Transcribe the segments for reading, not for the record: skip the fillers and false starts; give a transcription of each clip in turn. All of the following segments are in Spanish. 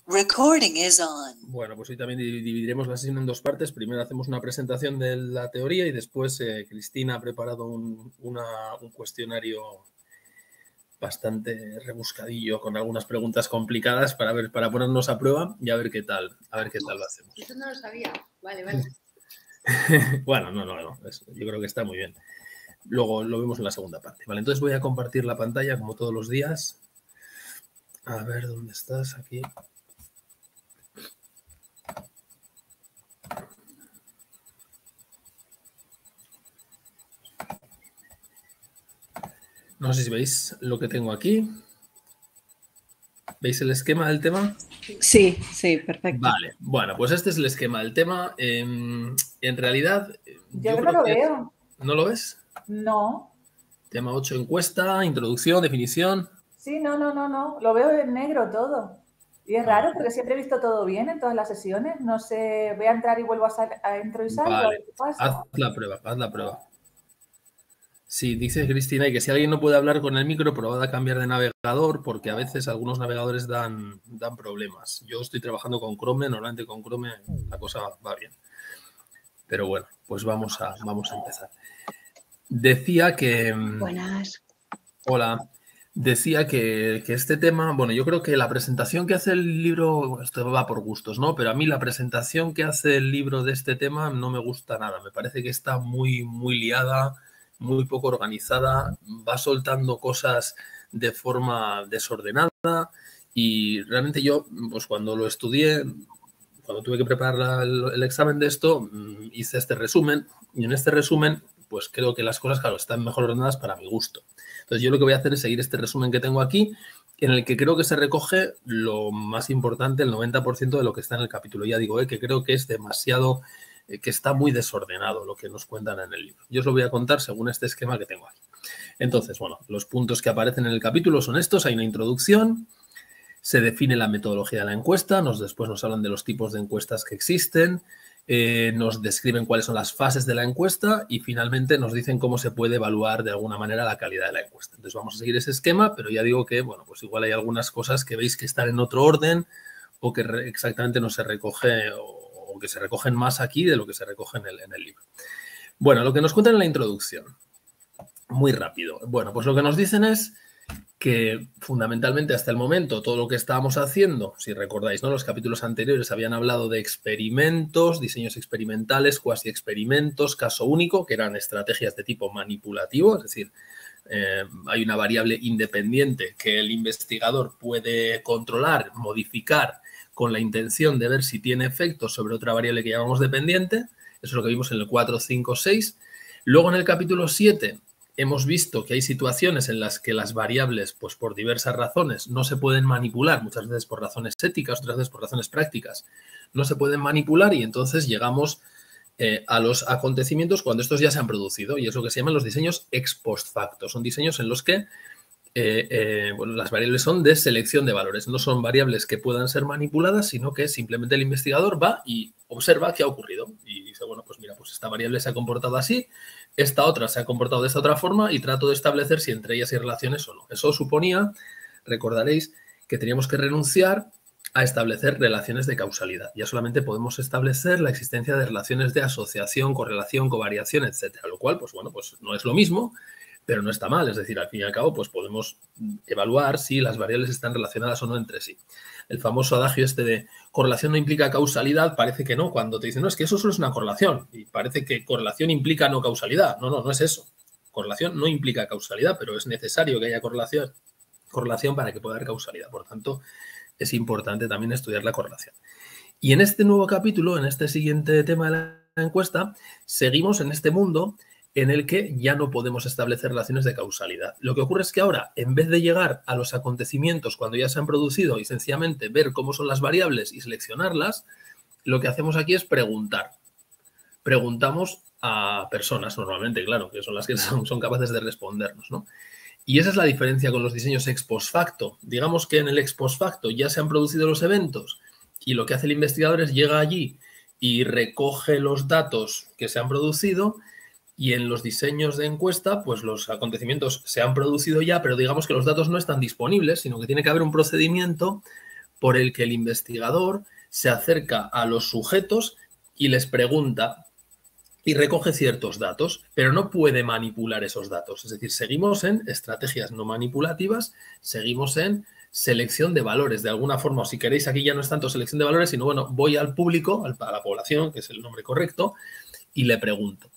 Recording is on. Bueno, pues hoy también dividiremos la sesión en dos partes. Primero hacemos una presentación de la teoría y después Cristina ha preparado un cuestionario bastante rebuscadillo con algunas preguntas complicadas para ponernos a prueba y a ver qué tal lo hacemos. Eso no lo sabía. Vale. Bueno, no. Yo creo que está muy bien. Luego lo vemos en la segunda parte. Vale, entonces voy a compartir la pantalla como todos los días. A ver, ¿dónde estás? Aquí. No sé si veis lo que tengo aquí. ¿Veis el esquema del tema? Sí, perfecto. Vale, bueno, pues este es el esquema del tema. En realidad... Yo no lo veo. ¿No lo ves? No. Tema 8, encuesta, introducción, definición. Sí, no. Lo veo en negro todo. Y es raro porque siempre he visto todo bien en todas las sesiones. No sé, voy a entrar y vuelvo a entrar y salgo. Vale, A ver qué pasa. haz la prueba. Sí, dice Cristina que si alguien no puede hablar con el micro, probad a cambiar de navegador porque a veces algunos navegadores dan problemas. Yo estoy trabajando con Chrome, normalmente con Chrome la cosa va bien. Pero bueno, pues vamos a empezar. Decía que... Buenas. Hola. Decía que este tema, bueno, yo creo que la presentación que hace el libro, esto va por gustos, ¿no? Pero a mí la presentación que hace el libro de este tema no me gusta nada. Me parece que está muy liada, muy poco organizada, va soltando cosas de forma desordenada y realmente yo, pues cuando lo estudié, cuando tuve que preparar el examen de esto, hice este resumen y en este resumen, pues creo que las cosas, claro, están mejor ordenadas para mi gusto. Entonces yo lo que voy a hacer es seguir este resumen que tengo aquí, en el que creo que se recoge lo más importante, el 90% de lo que está en el capítulo. Ya digo, que creo que es demasiado, que está muy desordenado lo que nos cuentan en el libro. Yo os lo voy a contar según este esquema que tengo aquí. Entonces, bueno, los puntos que aparecen en el capítulo son estos. Hay una introducción, se define la metodología de la encuesta, después nos hablan de los tipos de encuestas que existen, nos describen cuáles son las fases de la encuesta y finalmente nos dicen cómo se puede evaluar de alguna manera la calidad de la encuesta. Entonces vamos a seguir ese esquema, pero ya digo que, bueno, pues igual hay algunas cosas que veis que están en otro orden o que exactamente no se recoge o que se recogen más aquí de lo que se recoge en el libro. Bueno, lo que nos cuentan en la introducción, muy rápido. Bueno, pues lo que nos dicen es que fundamentalmente hasta el momento todo lo que estábamos haciendo, si recordáis, ¿no? Los capítulos anteriores habían hablado de experimentos, diseños experimentales, cuasi experimentos, caso único, que eran estrategias de tipo manipulativo, es decir, hay una variable independiente que el investigador puede controlar, modificar con la intención de ver si tiene efectos sobre otra variable que llamamos dependiente. Eso es lo que vimos en el 4, 5, 6. Luego en el capítulo 7 hemos visto que hay situaciones en las que las variables, pues por diversas razones, no se pueden manipular, muchas veces por razones éticas, otras veces por razones prácticas, no se pueden manipular y entonces llegamos a los acontecimientos cuando estos ya se han producido y es lo que se llaman los diseños ex post facto. Son diseños en los que bueno, las variables son de selección de valores, no son variables que puedan ser manipuladas, sino que simplemente el investigador va y observa qué ha ocurrido y dice, bueno, pues mira, pues esta variable se ha comportado así, esta otra se ha comportado de esta otra forma y trato de establecer si entre ellas hay relaciones o no. Eso suponía, recordaréis, que teníamos que renunciar a establecer relaciones de causalidad. Ya solamente podemos establecer la existencia de relaciones de asociación, correlación, covariación, etcétera. Lo cual, pues bueno, pues no es lo mismo, pero no está mal. Es decir, al fin y al cabo, pues podemos evaluar si las variables están relacionadas o no entre sí. El famoso adagio este de correlación no implica causalidad, parece que no. Cuando te dicen, no, es que eso solo es una correlación. Y parece que correlación implica no causalidad. No es eso. Correlación no implica causalidad, pero es necesario que haya correlación para que pueda haber causalidad. Por tanto, es importante también estudiar la correlación. Y en este nuevo capítulo, en este siguiente tema de la encuesta, seguimos en este mundo en el que ya no podemos establecer relaciones de causalidad. Lo que ocurre es que ahora, en vez de llegar a los acontecimientos cuando ya se han producido y sencillamente ver cómo son las variables y seleccionarlas, lo que hacemos aquí es preguntar. Preguntamos a personas normalmente, claro, que son las que son capaces de respondernos, ¿no? Y esa es la diferencia con los diseños ex post facto. Digamos que en el ex post facto ya se han producido los eventos y lo que hace el investigador es llega allí y recoge los datos que se han producido. Y en los diseños de encuesta, pues los acontecimientos se han producido ya, pero digamos que los datos no están disponibles, sino que tiene que haber un procedimiento por el que el investigador se acerca a los sujetos y les pregunta y recoge ciertos datos, pero no puede manipular esos datos. Es decir, seguimos en estrategias no manipulativas, seguimos en selección de valores. De alguna forma, o si queréis, aquí ya no es tanto selección de valores, sino, bueno, voy al público, a la población, que es el nombre correcto, y le pregunto.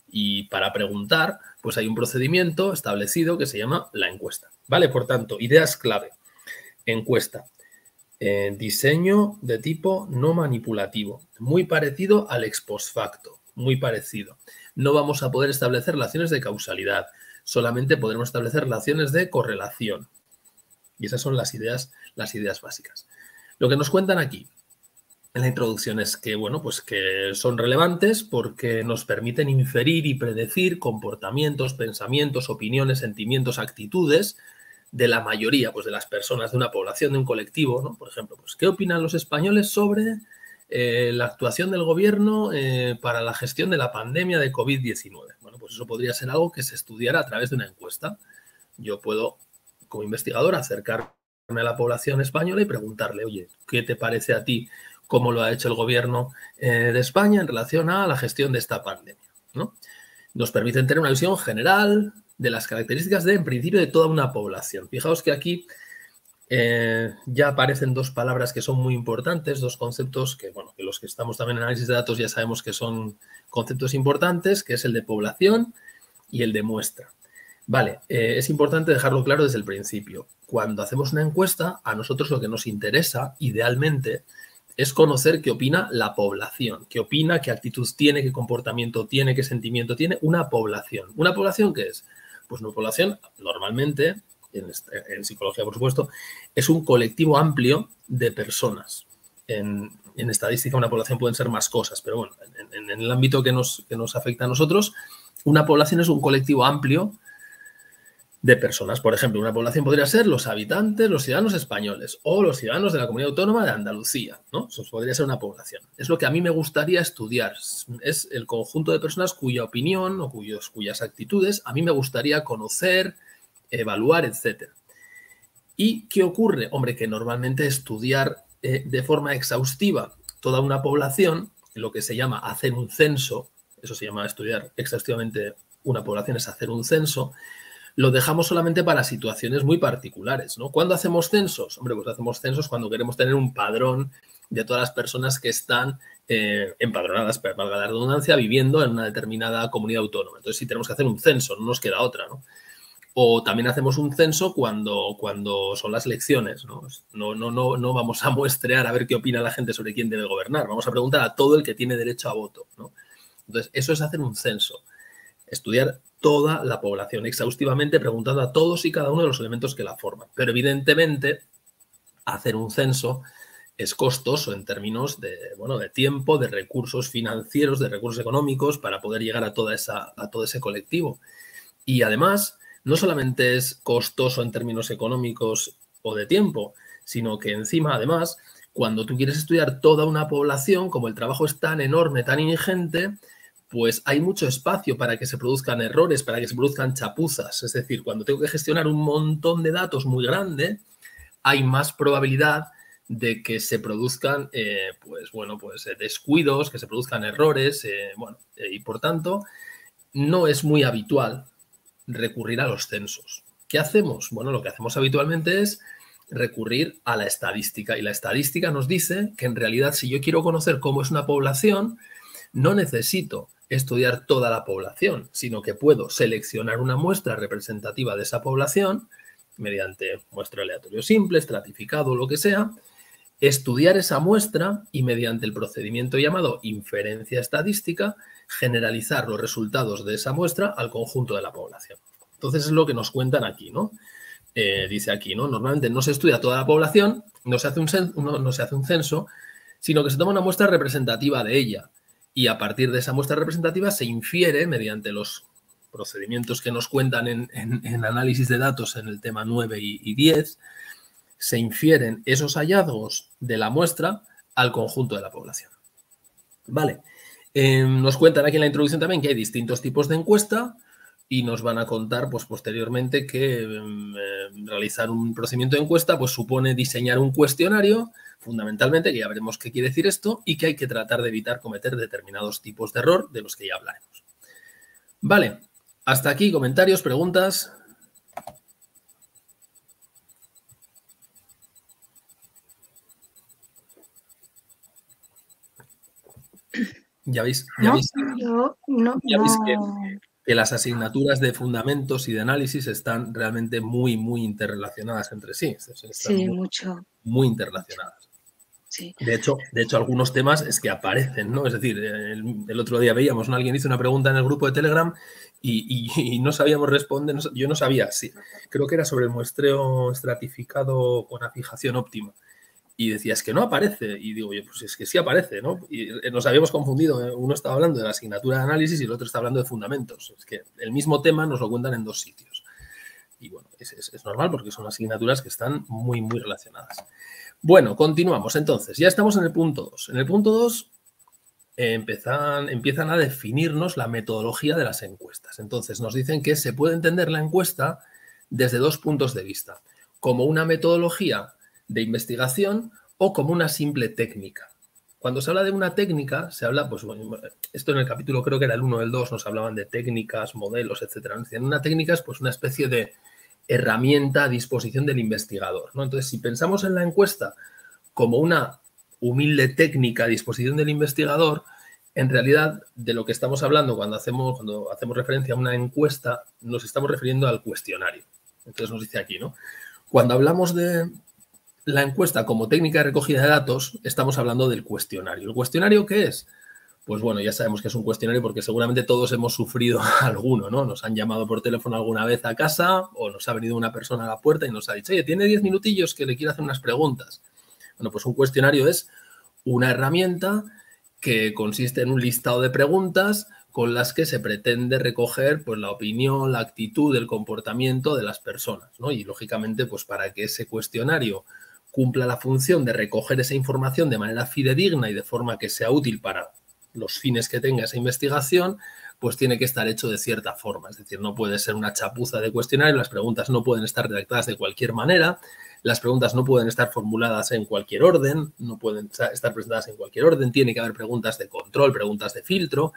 Y para preguntar, pues hay un procedimiento establecido que se llama la encuesta. ¿Vale? Por tanto, ideas clave. Encuesta. Diseño de tipo no manipulativo. Muy parecido al ex post facto. Muy parecido. No vamos a poder establecer relaciones de causalidad. Solamente podremos establecer relaciones de correlación. Y esas son las ideas básicas. Lo que nos cuentan aquí en la introducción es que, bueno, pues que son relevantes porque nos permiten inferir y predecir comportamientos, pensamientos, opiniones, sentimientos, actitudes de la mayoría, pues de las personas, de una población, de un colectivo, ¿no? Por ejemplo, pues ¿qué opinan los españoles sobre la actuación del gobierno para la gestión de la pandemia de COVID-19? Bueno, pues eso podría ser algo que se estudiara a través de una encuesta. Yo puedo, como investigador, acercarme a la población española y preguntarle, oye, ¿qué te parece a ti cómo lo ha hecho el gobierno de España en relación a la gestión de esta pandemia, ¿no? Nos permiten tener una visión general de las características en principio, de toda una población. Fijaos que aquí ya aparecen dos palabras que son muy importantes, dos conceptos que, bueno, que los que estamos también en análisis de datos ya sabemos que son conceptos importantes, que es el de población y el de muestra. Vale, es importante dejarlo claro desde el principio. Cuando hacemos una encuesta, a nosotros lo que nos interesa, idealmente, es conocer qué opina la población, qué opina, qué actitud tiene, qué comportamiento tiene, qué sentimiento tiene una población. ¿Una población qué es? Pues una población, normalmente, en psicología, por supuesto, es un colectivo amplio de personas. En estadística, una población pueden ser más cosas, pero bueno, en el ámbito que nos afecta a nosotros, una población es un colectivo amplio de personas. Por ejemplo, una población podría ser los habitantes, los ciudadanos españoles o los ciudadanos de la Comunidad Autónoma de Andalucía, ¿no? Eso podría ser una población. Es lo que a mí me gustaría estudiar. Es el conjunto de personas cuya opinión o cuyas actitudes a mí me gustaría conocer, evaluar, etc. ¿Y qué ocurre? Hombre, que normalmente estudiar de forma exhaustiva toda una población, lo que se llama hacer un censo, eso se llama estudiar exhaustivamente una población, es hacer un censo, lo dejamos solamente para situaciones muy particulares, ¿no? ¿Cuándo hacemos censos? Hombre, pues hacemos censos cuando queremos tener un padrón de todas las personas que están empadronadas, valga la redundancia, viviendo en una determinada comunidad autónoma. Entonces, sí tenemos que hacer un censo, no nos queda otra, ¿no? O también hacemos un censo cuando son las elecciones, ¿no? No vamos a muestrear a ver qué opina la gente sobre quién debe gobernar. Vamos a preguntar a todo el que tiene derecho a voto, ¿no? Entonces, eso es hacer un censo. Estudiar toda la población exhaustivamente, preguntando a todos y cada uno de los elementos que la forman. Pero evidentemente, hacer un censo es costoso en términos de tiempo, de recursos financieros, de recursos económicos para poder llegar a todo ese colectivo. Y además, no solamente es costoso en términos económicos o de tiempo, sino que encima, además, cuando tú quieres estudiar toda una población, como el trabajo es tan enorme, tan ingente, pues hay mucho espacio para que se produzcan errores, para que se produzcan chapuzas. Es decir, cuando tengo que gestionar un montón de datos muy grande, hay más probabilidad de que se produzcan descuidos, que se produzcan errores, y por tanto, no es muy habitual recurrir a los censos. ¿Qué hacemos? Bueno, lo que hacemos habitualmente es recurrir a la estadística. Y la estadística nos dice que en realidad, si yo quiero conocer cómo es una población, no necesito estudiar toda la población, sino que puedo seleccionar una muestra representativa de esa población mediante muestra aleatorio simple, estratificado, lo que sea, estudiar esa muestra y mediante el procedimiento llamado inferencia estadística, generalizar los resultados de esa muestra al conjunto de la población. Entonces es lo que nos cuentan aquí, ¿no? Dice aquí, ¿no? Normalmente no se estudia toda la población, no se hace un censo, sino que se toma una muestra representativa de ella. Y a partir de esa muestra representativa se infiere, mediante los procedimientos que nos cuentan en análisis de datos en el tema 9 y 10, se infieren esos hallazgos de la muestra al conjunto de la población. Vale. Nos cuentan aquí en la introducción también que hay distintos tipos de encuesta. y nos van a contar pues, posteriormente que realizar un procedimiento de encuesta pues, supone diseñar un cuestionario, fundamentalmente, que ya veremos qué quiere decir esto, y que hay que tratar de evitar cometer determinados tipos de error de los que ya hablaremos. Vale, hasta aquí comentarios, preguntas. Ya veis que las asignaturas de fundamentos y de análisis están realmente muy, muy interrelacionadas entre sí. Están muy interrelacionadas. Sí. De hecho, algunos temas es que aparecen, ¿no? Es decir, el otro día veíamos, ¿no? Alguien hizo una pregunta en el grupo de Telegram y no sabíamos responder. Yo no sabía, sí. Creo que era sobre el muestreo estratificado con afijación óptima. Y decía, es que no aparece. Y digo, oye, pues es que sí aparece, ¿no? Y nos habíamos confundido. Uno estaba hablando de la asignatura de análisis y el otro está hablando de fundamentos. Es que el mismo tema nos lo cuentan en dos sitios. Y bueno, es normal porque son asignaturas que están muy, muy relacionadas. Bueno, continuamos. Entonces, ya estamos en el punto 2. En el punto 2 empiezan a definirnos la metodología de las encuestas. Entonces, nos dicen que se puede entender la encuesta desde dos puntos de vista. Como una metodología de investigación o como una simple técnica. Cuando se habla de una técnica, se habla, pues bueno, esto en el capítulo creo que era el 1 o el 2, nos hablaban de técnicas, modelos, etcétera. Una técnica es pues una especie de herramienta a disposición del investigador, ¿no? Entonces, si pensamos en la encuesta como una humilde técnica a disposición del investigador, en realidad de lo que estamos hablando cuando hacemos referencia a una encuesta, nos estamos refiriendo al cuestionario. Entonces nos dice aquí, ¿no? Cuando hablamos de la encuesta como técnica de recogida de datos, estamos hablando del cuestionario. ¿El cuestionario qué es? Pues bueno, ya sabemos que es un cuestionario porque seguramente todos hemos sufrido alguno, ¿no? Nos han llamado por teléfono alguna vez a casa o nos ha venido una persona a la puerta y nos ha dicho, oye, tiene 10 minutillos que le quiero hacer unas preguntas. Bueno, pues un cuestionario es una herramienta que consiste en un listado de preguntas con las que se pretende recoger pues, la opinión, la actitud, el comportamiento de las personas, ¿no? Y, lógicamente, pues para que ese cuestionario cumpla la función de recoger esa información de manera fidedigna y de forma que sea útil para los fines que tenga esa investigación, pues tiene que estar hecho de cierta forma. Es decir, no puede ser una chapuza de cuestionario, las preguntas no pueden estar redactadas de cualquier manera, las preguntas no pueden estar formuladas en cualquier orden, no pueden estar presentadas en cualquier orden, tiene que haber preguntas de control, preguntas de filtro,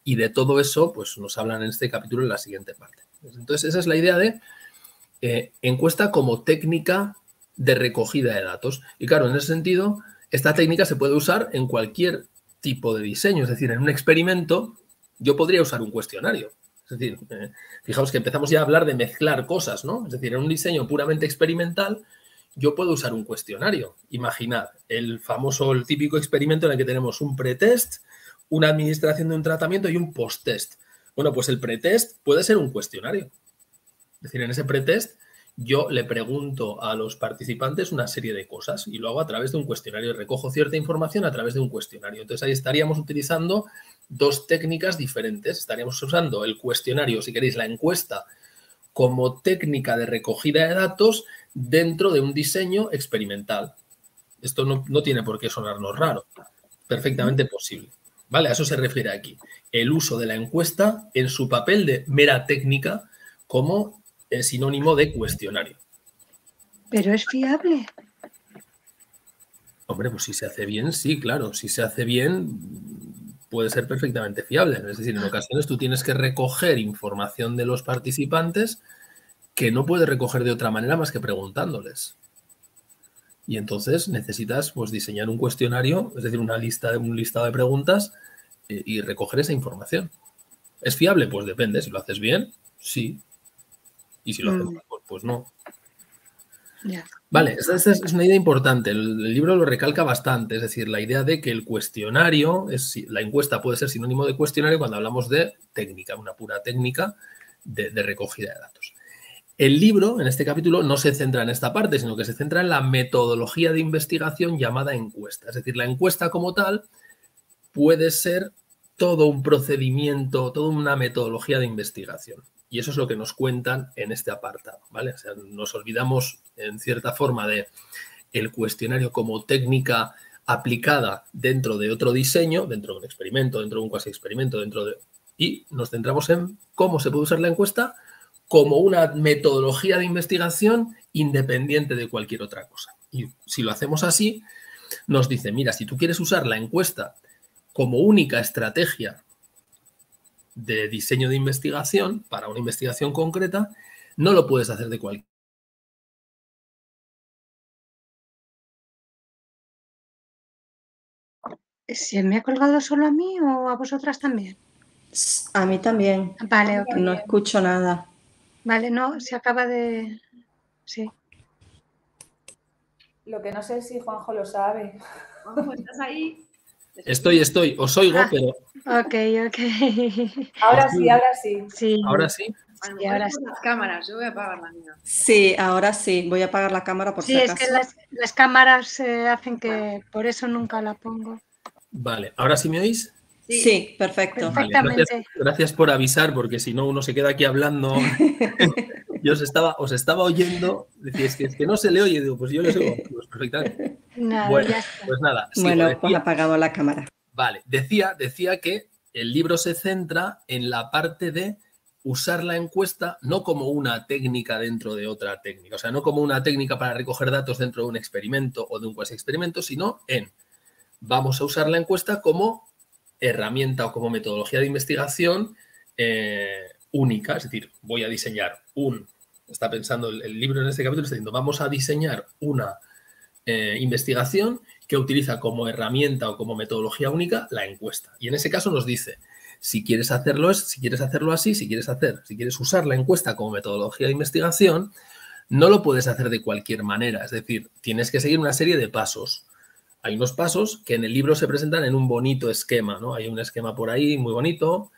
y de todo eso pues nos hablan en este capítulo en la siguiente parte. Entonces, esa es la idea de encuesta como técnica de recogida de datos. Y claro, en ese sentido, esta técnica se puede usar en cualquier tipo de diseño. Es decir, en un experimento yo podría usar un cuestionario. Es decir, fijaos que empezamos ya a hablar de mezclar cosas, ¿no? Es decir, en un diseño puramente experimental yo puedo usar un cuestionario. Imaginad el típico experimento en el que tenemos un pretest, una administración de un tratamiento y un post-test. Bueno, pues el pretest puede ser un cuestionario. Es decir, en ese pretest yo le pregunto a los participantes una serie de cosas y lo hago a través de un cuestionario. Recojo cierta información a través de un cuestionario. Entonces, ahí estaríamos utilizando dos técnicas diferentes. Estaríamos usando el cuestionario, si queréis, la encuesta, como técnica de recogida de datos dentro de un diseño experimental. Esto no tiene por qué sonarnos raro. Perfectamente posible. ¿Vale? A eso se refiere aquí. El uso de la encuesta en su papel de mera técnica como sinónimo de cuestionario. ¿Pero es fiable? Hombre, pues si se hace bien, sí, claro. Si se hace bien, puede ser perfectamente fiable. Es decir, en ocasiones tú tienes que recoger información de los participantes que no puedes recoger de otra manera más que preguntándoles. Y entonces necesitas pues, diseñar un cuestionario, es decir, un listado de preguntas y recoger esa información. ¿Es fiable? Pues depende. Si lo haces bien, sí. Y si lo haces mal, pues no. Yeah. Vale, esta es una idea importante. El libro lo recalca bastante. Es decir, la idea de que el cuestionario, la encuesta puede ser sinónimo de cuestionario cuando hablamos de técnica, una pura técnica de recogida de datos. El libro, en este capítulo, no se centra en esta parte, sino que se centra en la metodología de investigación llamada encuesta. Es decir, la encuesta como tal puede ser todo un procedimiento, toda una metodología de investigación. Y eso es lo que nos cuentan en este apartado, ¿vale? O sea, nos olvidamos, en cierta forma, de el cuestionario como técnica aplicada dentro de otro diseño, dentro de un experimento, dentro de un cuasi experimento, dentro de y nos centramos en cómo se puede usar la encuesta como una metodología de investigación independiente de cualquier otra cosa. Y si lo hacemos así, nos dice, mira, si tú quieres usar la encuesta como única estrategia de diseño de investigación para una investigación concreta, no lo puedes hacer de cualquier. ¿Se me ha colgado solo a mí o a vosotras también? A mí también. Vale, ok. No escucho nada. Vale, no, se acaba de... Sí. Lo que no sé si Juanjo lo sabe. Juanjo, ¿estás ahí? Estoy, os oigo, pero... Ok. Ahora sí. Sí. ¿Ahora sí? A lo Sí, mejor ahora es por las cámaras, yo voy a apagar la mía. Sí, ahora sí. Voy a apagar la cámara por Sí, si es acaso. que las cámaras hacen que... Por eso nunca la pongo. Vale, ¿ahora sí me oís? Sí, perfecto. Vale, Perfectamente. gracias por avisar, porque si no uno se queda aquí hablando. Yo os estaba oyendo, decís es que no se le oye, digo, pues yo les oigo pues perfectamente. Nada, Bueno, ya está. pues nada. Sigo, Bueno, decía, pues apagado la cámara. vale, decía que el libro se centra en la parte de usar la encuesta no como una técnica dentro de otra técnica, o sea, no como una técnica para recoger datos dentro de un experimento o de un cuasi experimento, sino en vamos a usar la encuesta como herramienta o como metodología de investigación única, es decir, voy a diseñar está pensando el libro en este capítulo, está diciendo, vamos a diseñar una investigación que utiliza como herramienta o como metodología única la encuesta. Y en ese caso nos dice, si quieres hacerlo así, si quieres usar la encuesta como metodología de investigación, no lo puedes hacer de cualquier manera, es decir, tienes que seguir una serie de pasos. Hay unos pasos que en el libro se presentan en un bonito esquema, ¿no? Hay un esquema por ahí muy bonito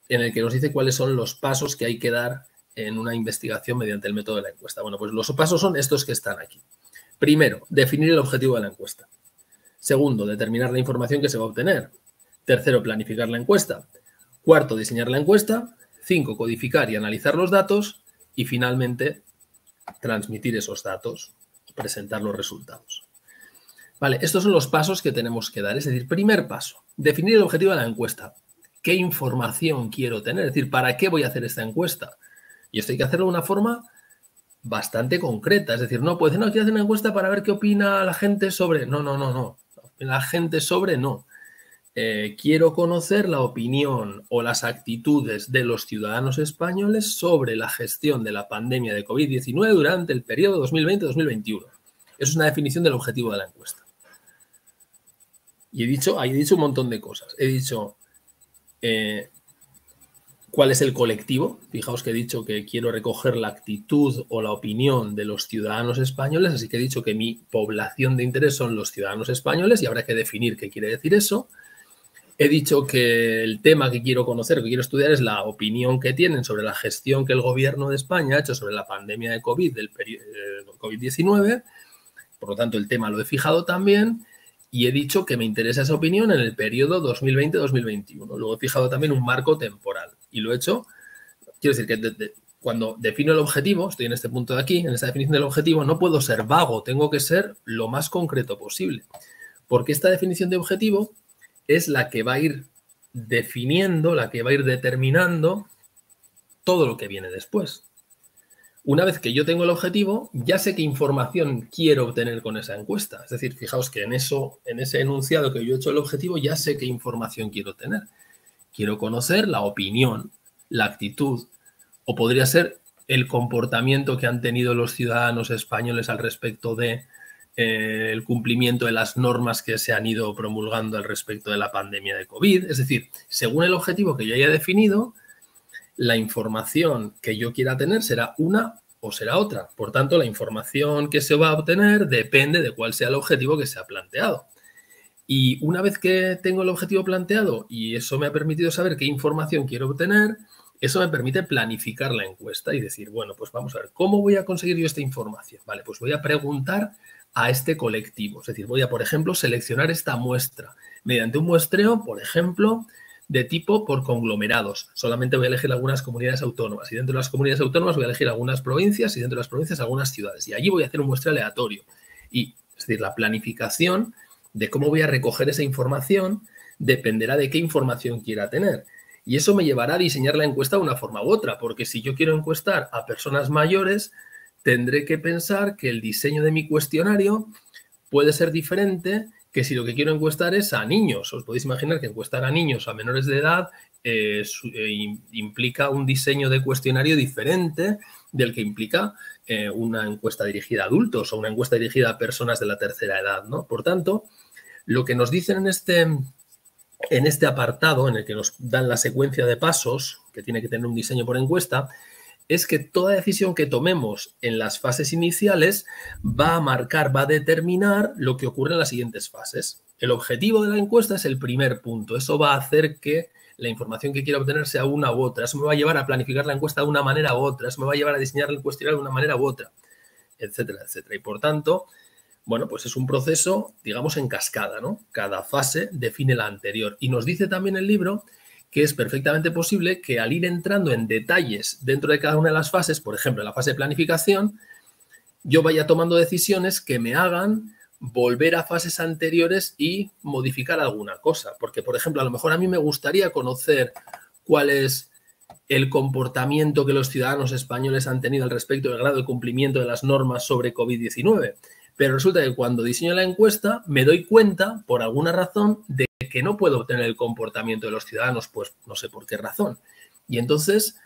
en el que nos dice cuáles son los pasos que hay que dar en una investigación mediante el método de la encuesta. Bueno, pues los pasos son estos que están aquí. Primero, definir el objetivo de la encuesta. Segundo, determinar la información que se va a obtener. Tercero, planificar la encuesta. Cuarto, diseñar la encuesta. 5, codificar y analizar los datos. Y finalmente, transmitir esos datos, presentar los resultados. Vale, estos son los pasos que tenemos que dar. Es decir, primer paso, definir el objetivo de la encuesta. ¿Qué información quiero tener? Es decir, ¿para qué voy a hacer esta encuesta? Y esto hay que hacerlo de una forma bastante concreta. Es decir, no puedo decir, no, quiero hacer una encuesta para ver qué opina la gente sobre... No. La gente sobre no. Quiero conocer la opinión o las actitudes de los ciudadanos españoles sobre la gestión de la pandemia de COVID-19 durante el periodo 2020-2021. Eso es una definición del objetivo de la encuesta. Y he dicho un montón de cosas. He dicho cuál es el colectivo. Fijaos que he dicho que quiero recoger la actitud o la opinión de los ciudadanos españoles, así que he dicho que mi población de interés son los ciudadanos españoles y habrá que definir qué quiere decir eso. He dicho que el tema que quiero conocer, que quiero estudiar es la opinión que tienen sobre la gestión que el gobierno de España ha hecho sobre la pandemia de COVID-19. Por lo tanto, el tema lo he fijado también. Y he dicho que me interesa esa opinión en el periodo 2020-2021. Luego he fijado también un marco temporal. Y lo he hecho, quiero decir que cuando defino el objetivo, estoy en este punto de aquí, en esta definición del objetivo, no puedo ser vago, tengo que ser lo más concreto posible. Porque esta definición de objetivo es la que va a ir definiendo, la que va a ir determinando todo lo que viene después. Una vez que yo tengo el objetivo, ya sé qué información quiero obtener con esa encuesta. Es decir, fijaos que en ese enunciado que yo he hecho el objetivo, ya sé qué información quiero tener. Quiero conocer la opinión, la actitud, o podría ser el comportamiento que han tenido los ciudadanos españoles al respecto de el cumplimiento de las normas que se han ido promulgando al respecto de la pandemia de COVID. Es decir, según el objetivo que yo haya definido, la información que yo quiera tener será una o será otra. Por tanto, la información que se va a obtener depende de cuál sea el objetivo que se ha planteado. Y una vez que tengo el objetivo planteado y eso me ha permitido saber qué información quiero obtener, eso me permite planificar la encuesta y decir, bueno, pues vamos a ver, ¿cómo voy a conseguir yo esta información? Vale, pues voy a preguntar a este colectivo. Es decir, voy a, por ejemplo, seleccionar esta muestra mediante un muestreo, por ejemplo, de tipo por conglomerados. Solamente voy a elegir algunas comunidades autónomas y dentro de las comunidades autónomas voy a elegir algunas provincias y dentro de las provincias algunas ciudades. Y allí voy a hacer un muestreo aleatorio. Y, es decir, la planificación de cómo voy a recoger esa información dependerá de qué información quiera tener. Y eso me llevará a diseñar la encuesta de una forma u otra, porque si yo quiero encuestar a personas mayores, tendré que pensar que el diseño de mi cuestionario puede ser diferente que si lo que quiero encuestar es a niños. Os podéis imaginar que encuestar a niños, a menores de edad, implica un diseño de cuestionario diferente del que implica una encuesta dirigida a adultos o una encuesta dirigida a personas de la tercera edad, ¿no? Por tanto, lo que nos dicen en este apartado, en el que nos dan la secuencia de pasos, que tiene que tener un diseño por encuesta, es que toda decisión que tomemos en las fases iniciales va a marcar, va a determinar lo que ocurre en las siguientes fases. El objetivo de la encuesta es el primer punto. Eso va a hacer que la información que quiera obtener sea una u otra. Eso me va a llevar a planificar la encuesta de una manera u otra. Eso me va a llevar a diseñar el cuestionario de una manera u otra, etcétera, etcétera. Y por tanto, bueno, pues es un proceso, digamos, en cascada, ¿no? Cada fase define la anterior. Y nos dice también el libro que es perfectamente posible que al ir entrando en detalles dentro de cada una de las fases, por ejemplo, en la fase de planificación, yo vaya tomando decisiones que me hagan volver a fases anteriores y modificar alguna cosa. Porque, por ejemplo, a lo mejor a mí me gustaría conocer cuál es el comportamiento que los ciudadanos españoles han tenido al respecto del grado de cumplimiento de las normas sobre COVID-19. Pero resulta que cuando diseño la encuesta me doy cuenta, por alguna razón, de que no puedo obtener el comportamiento de los ciudadanos, pues no sé por qué razón. Y entonces,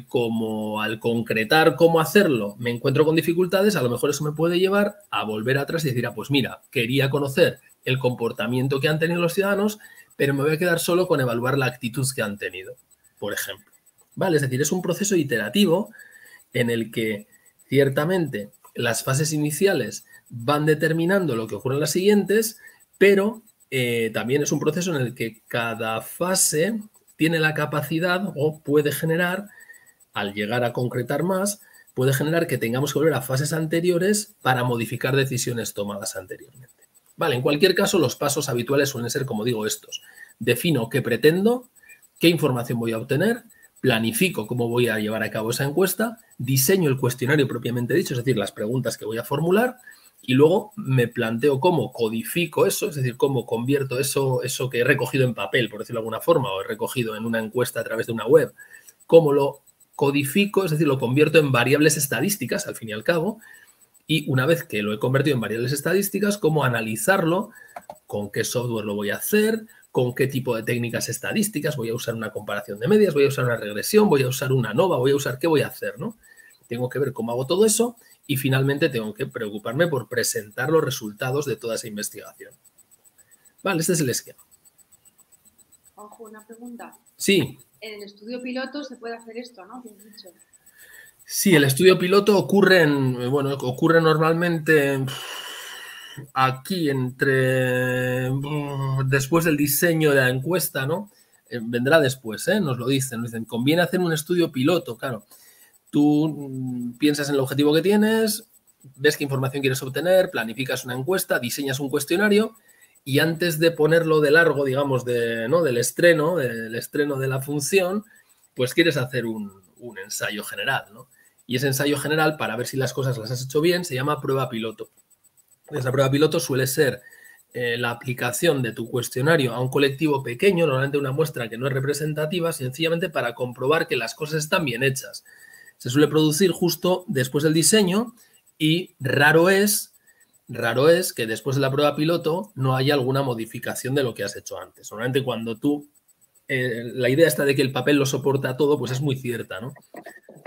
como al concretar cómo hacerlo me encuentro con dificultades, a lo mejor eso me puede llevar a volver atrás y decir, pues mira, quería conocer el comportamiento que han tenido los ciudadanos, pero me voy a quedar solo con evaluar la actitud que han tenido, por ejemplo. ¿Vale? Es decir, es un proceso iterativo en el que ciertamente las fases iniciales van determinando lo que ocurre en las siguientes, pero también es un proceso en el que cada fase tiene la capacidad o puede generar, al llegar a concretar más, puede generar que tengamos que volver a fases anteriores para modificar decisiones tomadas anteriormente. Vale, en cualquier caso, los pasos habituales suelen ser, como digo, estos. Defino qué pretendo, qué información voy a obtener, planifico cómo voy a llevar a cabo esa encuesta, diseño el cuestionario propiamente dicho, es decir, las preguntas que voy a formular, y luego me planteo cómo codifico eso, es decir, cómo convierto eso que he recogido en papel, por decirlo de alguna forma, o he recogido en una encuesta a través de una web, cómo lo codifico, es decir, lo convierto en variables estadísticas, al fin y al cabo, y una vez que lo he convertido en variables estadísticas, cómo analizarlo, con qué software lo voy a hacer, con qué tipo de técnicas estadísticas, voy a usar una comparación de medias, voy a usar una regresión, voy a usar una ANOVA, voy a usar qué voy a hacer, ¿no? Tengo que ver cómo hago todo eso y finalmente tengo que preocuparme por presentar los resultados de toda esa investigación. Vale, este es el esquema. Ojo, una pregunta. Sí. En el estudio piloto se puede hacer esto, ¿no? ¿Qué has dicho? Sí, el estudio piloto ocurre normalmente aquí después del diseño de la encuesta, ¿no? Vendrá después, nos lo dicen, conviene hacer un estudio piloto, claro. Tú piensas en el objetivo que tienes, ves qué información quieres obtener, planificas una encuesta, diseñas un cuestionario y antes de ponerlo de largo, digamos, del estreno de la función, pues quieres hacer un ensayo general, ¿no? Y ese ensayo general, para ver si las cosas las has hecho bien, se llama prueba piloto. Esa prueba piloto suele ser la aplicación de tu cuestionario a un colectivo pequeño, normalmente una muestra que no es representativa, sencillamente para comprobar que las cosas están bien hechas. Se suele producir justo después del diseño y raro es que después de la prueba piloto no haya alguna modificación de lo que has hecho antes. Normalmente cuando tú, la idea está de que el papel lo soporta todo, pues es muy cierta, ¿no?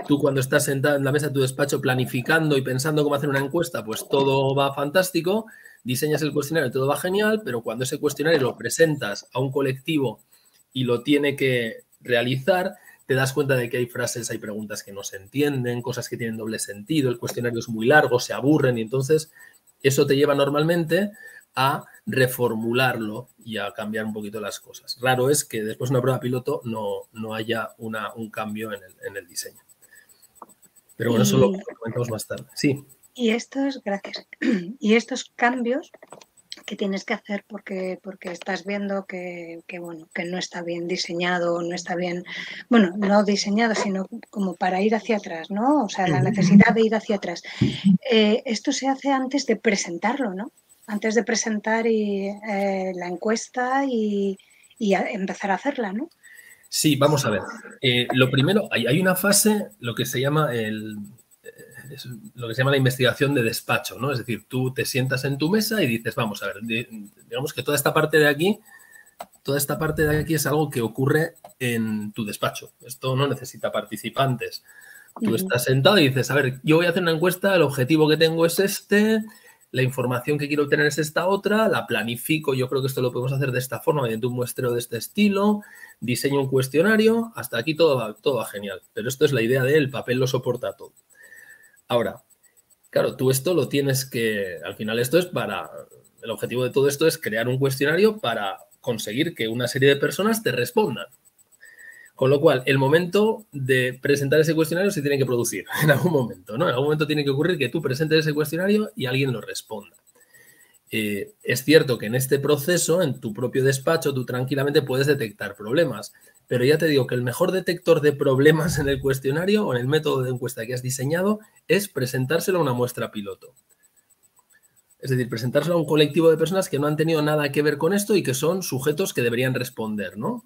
Tú cuando estás sentado en la mesa de tu despacho planificando y pensando cómo hacer una encuesta, pues todo va fantástico, diseñas el cuestionario, todo va genial, pero cuando ese cuestionario lo presentas a un colectivo y lo tiene que realizar, te das cuenta de que hay frases, hay preguntas que no se entienden, cosas que tienen doble sentido, el cuestionario es muy largo, se aburren y entonces eso te lleva normalmente a reformularlo y a cambiar un poquito las cosas. Raro es que después de una prueba piloto no haya un cambio en el diseño. Pero bueno, eso lo comentamos más tarde. Sí. Y estos cambios que tienes que hacer porque estás viendo que no está bien diseñado, no está bien, bueno, no diseñado, sino como para ir hacia atrás, ¿no? O sea, la necesidad de ir hacia atrás. Esto se hace antes de presentarlo, ¿no? Antes de presentar la encuesta y empezar a hacerla, ¿no? Sí, vamos a ver. Lo primero, hay una fase, lo que se llama la investigación de despacho, ¿no? Es decir, tú te sientas en tu mesa y dices, vamos a ver, digamos que toda esta parte de aquí es algo que ocurre en tu despacho. Esto no necesita participantes. Tú estás sentado y dices, a ver, yo voy a hacer una encuesta, el objetivo que tengo es este, la información que quiero obtener es esta otra, la planifico, yo creo que esto lo podemos hacer de esta forma, mediante un muestreo de este estilo, diseño un cuestionario, hasta aquí todo va genial. Pero esto es la idea de el papel lo soporta todo. Ahora, claro, tú esto lo tienes que, al final el objetivo de todo esto es crear un cuestionario para conseguir que una serie de personas te respondan. Con lo cual, el momento de presentar ese cuestionario se tiene que producir en algún momento, ¿no? En algún momento tiene que ocurrir que tú presentes ese cuestionario y alguien lo responda. Es cierto que en este proceso, en tu propio despacho, tú tranquilamente puedes detectar problemas, pero ya te digo que el mejor detector de problemas en el cuestionario o en el método de encuesta que has diseñado es presentárselo a una muestra piloto. Es decir, presentárselo a un colectivo de personas que no han tenido nada que ver con esto y que son sujetos que deberían responder, ¿no?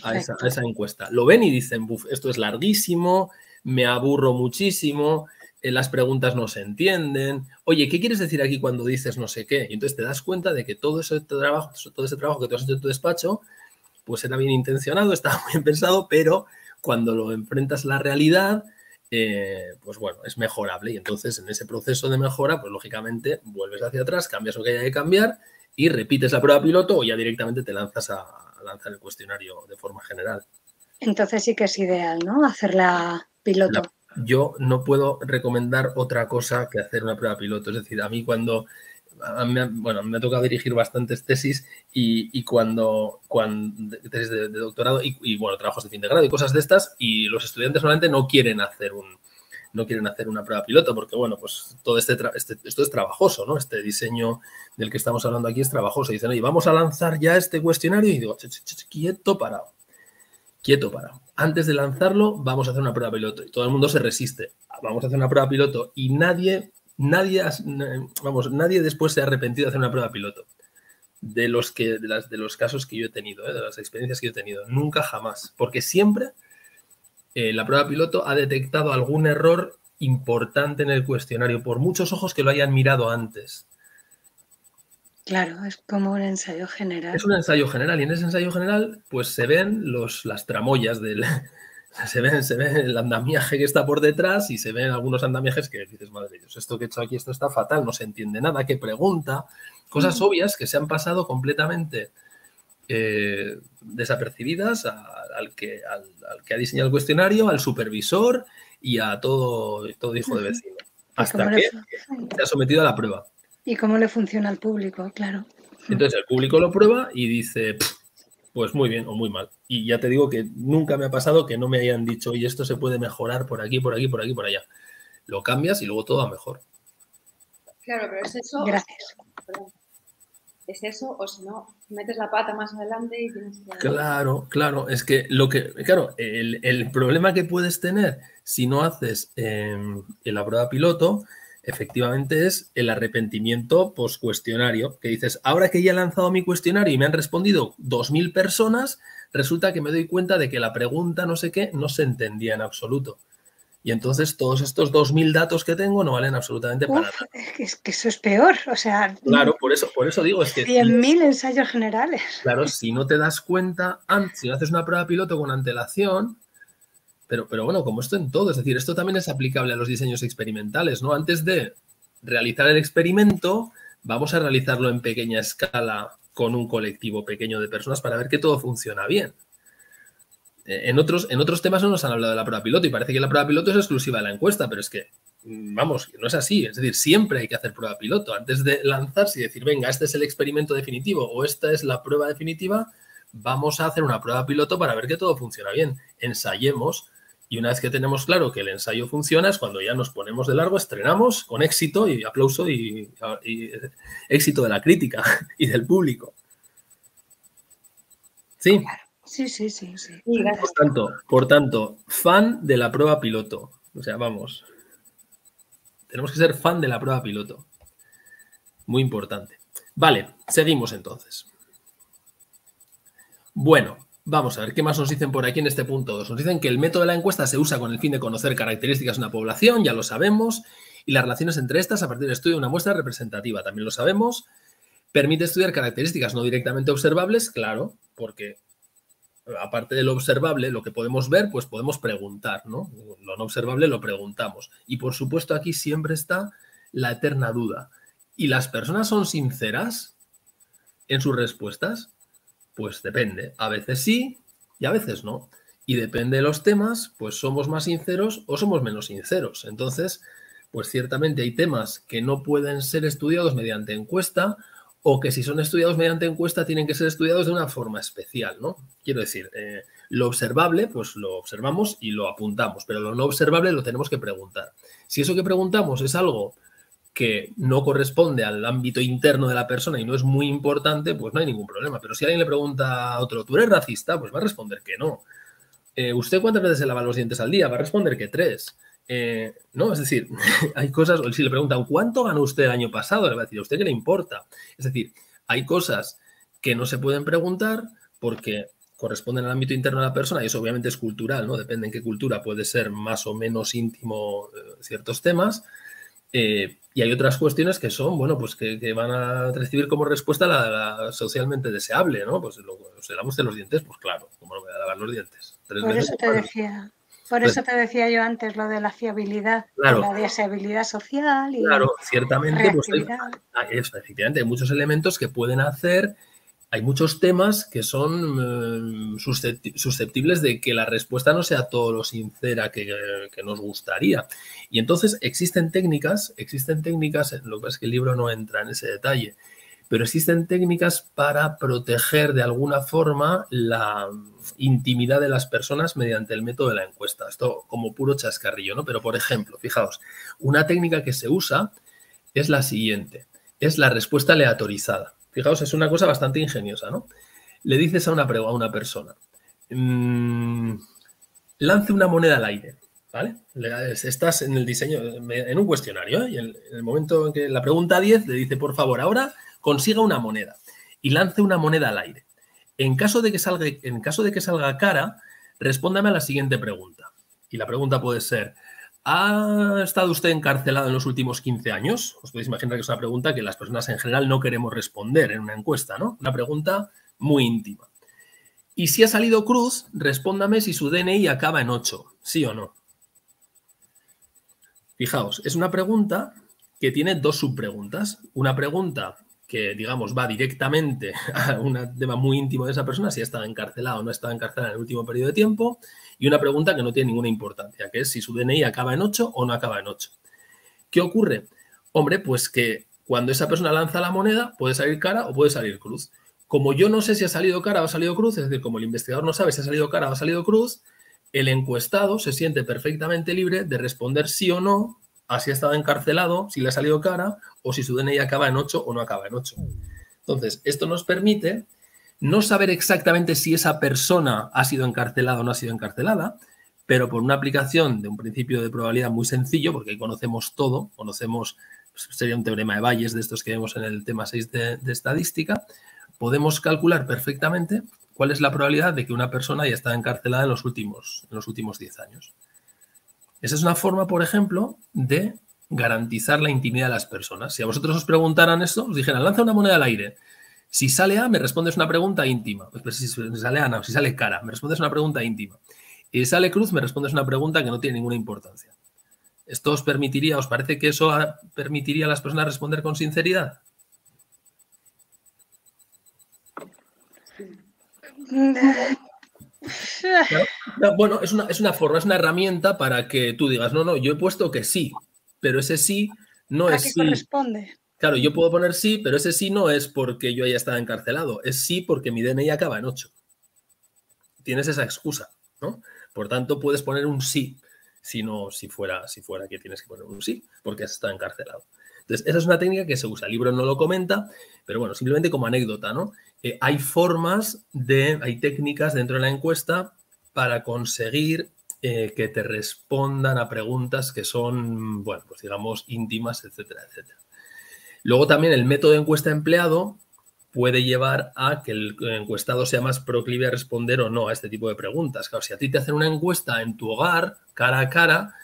A esa encuesta. Lo ven y dicen, buf, esto es larguísimo, me aburro muchísimo, las preguntas no se entienden. Oye, ¿qué quieres decir aquí cuando dices no sé qué? Y entonces te das cuenta de que todo ese trabajo que tú has hecho en tu despacho, pues era bien intencionado, estaba muy bien pensado, pero cuando lo enfrentas a la realidad, pues bueno, es mejorable. Y entonces en ese proceso de mejora, pues lógicamente vuelves hacia atrás, cambias lo que haya que cambiar y repites la prueba piloto o ya directamente te lanzas a lanzar el cuestionario de forma general. Entonces sí que es ideal, ¿no? Hacerla piloto. Yo no puedo recomendar otra cosa que hacer una prueba piloto. Es decir, a mí me ha tocado dirigir bastantes tesis y cuando tesis de doctorado y bueno, trabajos de fin de grado y cosas de estas, y los estudiantes normalmente no quieren hacer una prueba piloto porque, bueno, pues todo esto es trabajoso, ¿no? Este diseño del que estamos hablando aquí es trabajoso. Dicen, oye, vamos a lanzar ya este cuestionario y digo, quieto, parado. Antes de lanzarlo, vamos a hacer una prueba piloto. Y todo el mundo se resiste. Vamos a hacer una prueba piloto y nadie después se ha arrepentido de hacer una prueba piloto. De los casos que yo he tenido, de las experiencias que yo he tenido. Nunca, jamás. Porque siempre la prueba piloto ha detectado algún error importante en el cuestionario, por muchos ojos que lo hayan mirado antes. Claro, es como un ensayo general. Es un ensayo general y en ese ensayo general pues se ven las tramoyas se ve el andamiaje que está por detrás y se ven algunos andamiajes que dices, madre de Dios, esto que he hecho aquí, esto está fatal, no se entiende nada, qué pregunta, cosas obvias que se han pasado completamente desapercibidas al que ha diseñado el cuestionario, al supervisor y a todo hijo de vecino, hasta que se ha sometido a la prueba. ¿Y cómo le funciona al público? Claro. Entonces el público lo prueba y dice, pues muy bien o muy mal. Y ya te digo que nunca me ha pasado que no me hayan dicho, oye, esto se puede mejorar por aquí, por aquí, por aquí, por allá. Lo cambias y luego todo va mejor. Claro, pero es eso. Gracias. Es eso, o si no, metes la pata más adelante y tienes que... Claro. Es que el problema que puedes tener si no haces la prueba piloto, efectivamente es el arrepentimiento post-cuestionario, que dices, ahora que ya he lanzado mi cuestionario y me han respondido 2.000 personas, resulta que me doy cuenta de que la pregunta no sé qué no se entendía en absoluto. Y entonces todos estos 2.000 datos que tengo no valen absolutamente para nada. Es que eso es peor, o sea... Claro, por eso digo, es que... 100.000 ensayos generales. Claro, si no te das cuenta, si no haces una prueba piloto con antelación... Pero bueno, como esto en todo, es decir, esto también es aplicable a los diseños experimentales, ¿no? Antes de realizar el experimento, vamos a realizarlo en pequeña escala con un colectivo pequeño de personas para ver que todo funciona bien. En otros temas no nos han hablado de la prueba piloto y parece que la prueba piloto es exclusiva de la encuesta, pero es que, vamos, no es así. Es decir, siempre hay que hacer prueba piloto. Antes de lanzarse y decir, venga, este es el experimento definitivo o esta es la prueba definitiva, vamos a hacer una prueba piloto para ver que todo funciona bien. Ensayemos. Y una vez que tenemos claro que el ensayo funciona es cuando ya nos ponemos de largo, estrenamos con éxito y aplauso y éxito de la crítica y del público. ¿Sí? Sí. Por tanto, fan de la prueba piloto. O sea, vamos. Tenemos que ser fan de la prueba piloto. Muy importante. Vale, seguimos entonces. Bueno, Vamos a ver, ¿qué más nos dicen por aquí en este punto 2? Nos dicen que el método de la encuesta se usa con el fin de conocer características de una población, ya lo sabemos, y las relaciones entre estas a partir del estudio de una muestra representativa, también lo sabemos. Permite estudiar características no directamente observables, claro, porque aparte de lo observable, lo que podemos ver, pues podemos preguntar, ¿no? Lo no observable lo preguntamos. Y por supuesto aquí siempre está la eterna duda. ¿Y las personas son sinceras en sus respuestas? Pues depende. A veces sí y a veces no. Y depende de los temas, pues somos más sinceros o somos menos sinceros. Entonces, pues ciertamente hay temas que no pueden ser estudiados mediante encuesta, o que si son estudiados mediante encuesta tienen que ser estudiados de una forma especial, ¿no? Quiero decir, lo observable, pues lo observamos y lo apuntamos, pero lo no observable lo tenemos que preguntar. Si eso que preguntamos es algo que no corresponde al ámbito interno de la persona y no es muy importante, pues no hay ningún problema. Pero si alguien le pregunta a otro, ¿tú eres racista? Pues va a responder que no. ¿Usted cuántas veces se lava los dientes al día? Va a responder que 3. No, es decir, hay cosas, o si le preguntan ¿cuánto ganó usted el año pasado? Le va a decir, ¿a usted qué le importa? Es decir, hay cosas que no se pueden preguntar porque corresponden al ámbito interno de la persona y eso obviamente es cultural, ¿no? Depende en qué cultura puede ser más o menos íntimo ciertos temas. Y hay otras cuestiones que son, bueno, pues que van a recibir como respuesta la socialmente deseable, ¿no? Pues se lava usted los dientes, pues claro, ¿cómo no me voy a lavar los dientes? 3 Por veces, eso te decía. Por eso te decía yo antes lo de la fiabilidad, claro, la deseabilidad social y claro, ciertamente, pues efectivamente hay muchos elementos que pueden hacer, hay muchos temas que son susceptibles de que la respuesta no sea todo lo sincera que nos gustaría. Y entonces existen técnicas, lo que pasa es que el libro no entra en ese detalle, pero existen técnicas para proteger de alguna forma la intimidad de las personas mediante el método de la encuesta. Esto como puro chascarrillo, ¿no? Pero, por ejemplo, fijaos, una técnica que se usa es la siguiente, es la respuesta aleatorizada. Fijaos, es una cosa bastante ingeniosa, ¿no? Le dices a una persona, lance una moneda al aire, ¿vale? Estás en el diseño, en un cuestionario, ¿eh? Y en el momento en que la pregunta 10 le dice, por favor, ahora consiga una moneda y lance una moneda al aire. En caso de que salga cara, respóndame a la siguiente pregunta. Y la pregunta puede ser, ¿ha estado usted encarcelado en los últimos 15 años? Os podéis imaginar que es una pregunta que las personas en general no queremos responder en una encuesta, ¿no? Una pregunta muy íntima. Y si ha salido cruz, respóndame si su DNI acaba en 8, ¿sí o no? Fijaos, es una pregunta que tiene 2 subpreguntas. Una pregunta que, digamos, va directamente a un tema muy íntimo de esa persona, si ha estado encarcelado o no ha estado encarcelado en el último periodo de tiempo, y una pregunta que no tiene ninguna importancia, que es si su DNI acaba en 8 o no acaba en 8. ¿Qué ocurre? Hombre, pues que cuando esa persona lanza la moneda, puede salir cara o puede salir cruz. Como yo no sé si ha salido cara o ha salido cruz, es decir, como el investigador no sabe si ha salido cara o ha salido cruz, el encuestado se siente perfectamente libre de responder sí o no a si ha estado encarcelado, si le ha salido cara o si su DNI acaba en 8 o no acaba en 8. Entonces, esto nos permite no saber exactamente si esa persona ha sido encarcelada o no ha sido encarcelada, pero por una aplicación de un principio de probabilidad muy sencillo, porque ahí conocemos todo, sería un teorema de Bayes de estos que vemos en el tema 6 de estadística, podemos calcular perfectamente cuál es la probabilidad de que una persona haya estado encarcelada en los últimos 10 años. Esa es una forma, por ejemplo, de garantizar la intimidad de las personas. Si a vosotros os preguntaran esto, os dijeran, lanza una moneda al aire. Si sale A, me respondes una pregunta íntima. Pues si sale A, no, si sale cara, me respondes una pregunta íntima. Y si sale cruz, me respondes una pregunta que no tiene ninguna importancia. ¿Esto os parece que eso permitiría a las personas responder con sinceridad? Bueno, es una forma, es una herramienta para que tú digas, no, yo he puesto que sí, pero ese sí no es sí. ¿A qué corresponde? Claro, yo puedo poner sí, pero ese sí no es porque yo haya estado encarcelado, es sí porque mi DNI acaba en 8. Tienes esa excusa, ¿no? Por tanto, puedes poner un sí, si fuera que tienes que poner un sí, porque has estado encarcelado. Entonces, esa es una técnica que se usa. El libro no lo comenta, pero bueno, simplemente como anécdota, ¿no? Hay técnicas dentro de la encuesta para conseguir que te respondan a preguntas que son, bueno, pues digamos, íntimas, etcétera, etcétera. Luego también el método de encuesta empleado puede llevar a que el encuestado sea más proclive a responder o no a este tipo de preguntas. Claro, si a ti te hacen una encuesta en tu hogar, cara a cara,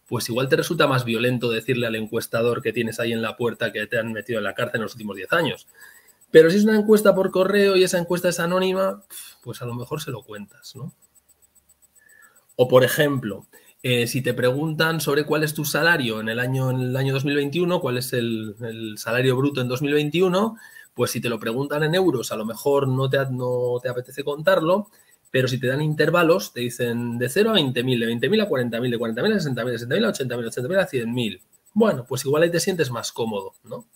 pues igual te resulta más violento decirle al encuestador que tienes ahí en la puerta que te han metido en la cárcel en los últimos 10 años. Pero si es una encuesta por correo y esa encuesta es anónima, pues a lo mejor se lo cuentas, ¿no? O, por ejemplo, si te preguntan sobre cuál es tu salario en el año 2021, cuál es el salario bruto en 2021, pues si te lo preguntan en euros, a lo mejor no te apetece contarlo, pero si te dan intervalos, te dicen de 0 a 20.000, de 20.000 a 40.000, de 40.000 a 60.000, de 60.000 a 80.000, de 80.000 a 100.000. Bueno, pues igual ahí te sientes más cómodo, ¿no?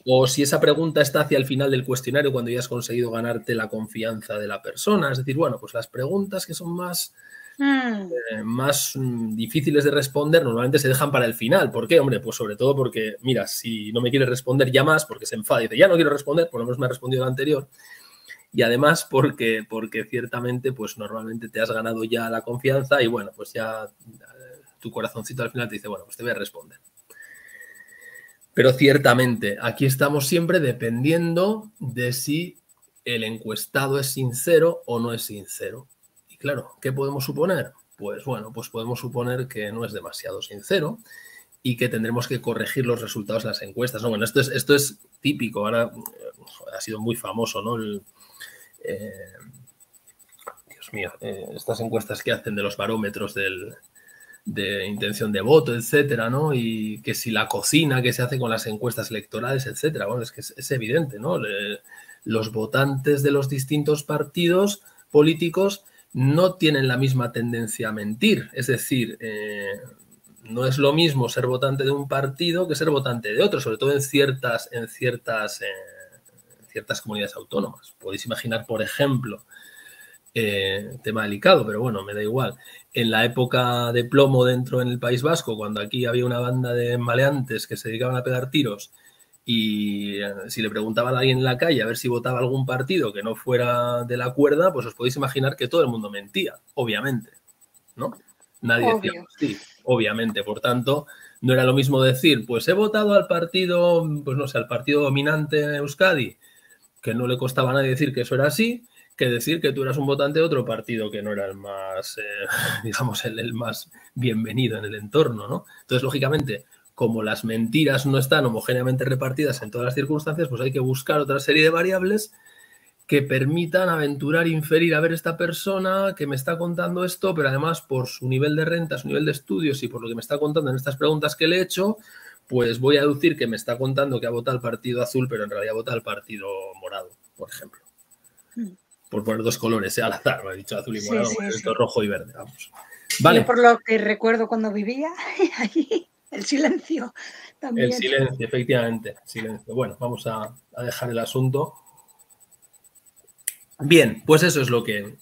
O si esa pregunta está hacia el final del cuestionario, cuando ya has conseguido ganarte la confianza de la persona. Es decir, bueno, pues las preguntas que son más difíciles de responder normalmente se dejan para el final. ¿Por qué? Hombre, pues sobre todo porque, mira, si no me quieres responder ya más, porque se enfada y dice, ya no quiero responder, por lo menos me ha respondido el anterior. Y además porque ciertamente, pues normalmente te has ganado ya la confianza y bueno, pues ya tu corazoncito al final te dice, bueno, pues te voy a responder. Pero ciertamente, aquí estamos siempre dependiendo de si el encuestado es sincero o no es sincero. Y claro, ¿qué podemos suponer? Pues bueno, pues podemos suponer que no es demasiado sincero y que tendremos que corregir los resultados de las encuestas, ¿no? Bueno, esto es típico, ahora ha sido muy famoso, ¿no? Dios mío, estas encuestas que hacen de los barómetros de intención de voto, etcétera, ¿no? Y que si la cocina que se hace con las encuestas electorales, etcétera. Bueno, es que es evidente, ¿no? Los votantes de los distintos partidos políticos no tienen la misma tendencia a mentir. Es decir, no es lo mismo ser votante de un partido que ser votante de otro, sobre todo en ciertas comunidades autónomas. Podéis imaginar, por ejemplo, tema delicado, pero bueno, me da igual. En la época de plomo dentro en el País Vasco, cuando aquí había una banda de maleantes que se dedicaban a pegar tiros y si le preguntaban a alguien en la calle a ver si votaba algún partido que no fuera de la cuerda, pues os podéis imaginar que todo el mundo mentía, obviamente, ¿no? Nadie decía sí, obviamente. Por tanto, no era lo mismo decir, pues he votado al partido, pues no sé, al partido dominante en Euskadi, que no le costaba a nadie decir que eso era así, que decir que tú eras un votante de otro partido que no era el más, digamos, el más bienvenido en el entorno, ¿no? Entonces, lógicamente, como las mentiras no están homogéneamente repartidas en todas las circunstancias, pues hay que buscar otra serie de variables que permitan aventurar, inferir, a ver, esta persona que me está contando esto, pero además por su nivel de renta, su nivel de estudios y por lo que me está contando en estas preguntas que le he hecho, pues voy a deducir que me está contando que ha votado al partido azul, pero en realidad vota al partido morado, por ejemplo. Por poner dos colores, al azar, me he dicho azul y morado, esto rojo y verde, vamos. Vale. Yo por lo que recuerdo cuando vivía allí, el silencio también. El silencio, efectivamente, silencio. Bueno, vamos a dejar el asunto. Bien, pues eso es lo que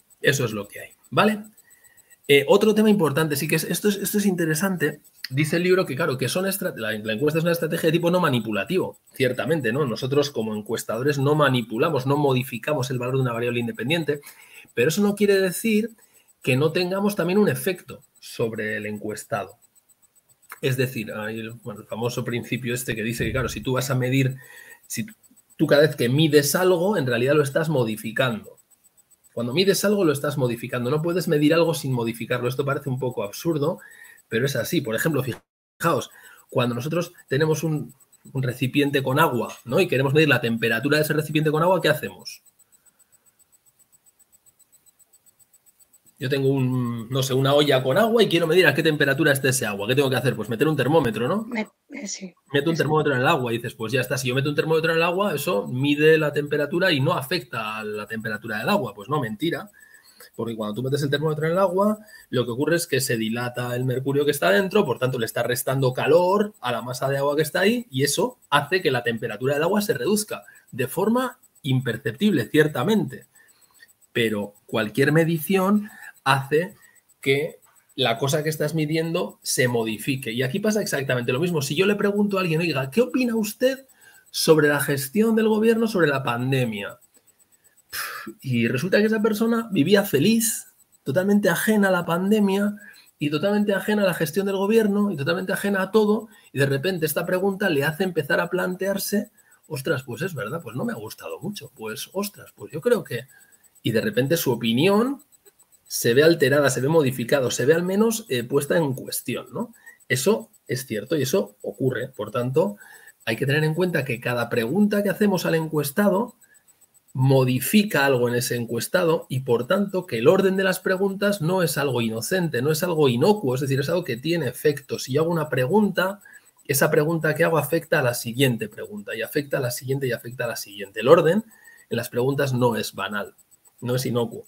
hay, ¿vale? Otro tema importante, sí que esto es interesante. Dice el libro que, claro, que la encuesta es una estrategia de tipo no manipulativo, ciertamente, ¿no? Nosotros como encuestadores no manipulamos, no modificamos el valor de una variable independiente, pero eso no quiere decir que no tengamos también un efecto sobre el encuestado. Es decir, hay el famoso principio este que dice que, claro, si tú vas a medir, si tú cada vez que mides algo, en realidad lo estás modificando. Cuando mides algo, lo estás modificando. No puedes medir algo sin modificarlo. Esto parece un poco absurdo, pero es así. Por ejemplo, fijaos, cuando nosotros tenemos un recipiente con agua, ¿no? Y queremos medir la temperatura de ese recipiente con agua, ¿qué hacemos? Yo tengo una olla con agua y quiero medir a qué temperatura está ese agua. ¿Qué tengo que hacer? Pues meter un termómetro, ¿no? Sí. Meto un termómetro en el agua y dices, pues ya está. Si yo meto un termómetro en el agua, eso mide la temperatura y no afecta a la temperatura del agua. Pues no, mentira. Porque cuando tú metes el termómetro en el agua, lo que ocurre es que se dilata el mercurio que está dentro, por tanto le está restando calor a la masa de agua que está ahí y eso hace que la temperatura del agua se reduzca de forma imperceptible, ciertamente. Pero cualquier medición hace que la cosa que estás midiendo se modifique. Y aquí pasa exactamente lo mismo. Si yo le pregunto a alguien, oiga, ¿qué opina usted sobre la gestión del gobierno sobre la pandemia? Y resulta que esa persona vivía feliz, totalmente ajena a la pandemia y totalmente ajena a la gestión del gobierno y totalmente ajena a todo. Y de repente esta pregunta le hace empezar a plantearse, ostras, pues es verdad, pues no me ha gustado mucho, pues ostras, pues yo creo que... Y de repente su opinión se ve alterada, se ve modificada, se ve al menos puesta en cuestión, ¿no? Eso es cierto y eso ocurre. Por tanto, hay que tener en cuenta que cada pregunta que hacemos al encuestado modifica algo en ese encuestado y, por tanto, que el orden de las preguntas no es algo inocente, no es algo inocuo, es decir, es algo que tiene efectos. Si yo hago una pregunta, esa pregunta que hago afecta a la siguiente pregunta y afecta a la siguiente y afecta a la siguiente. El orden en las preguntas no es banal, no es inocuo.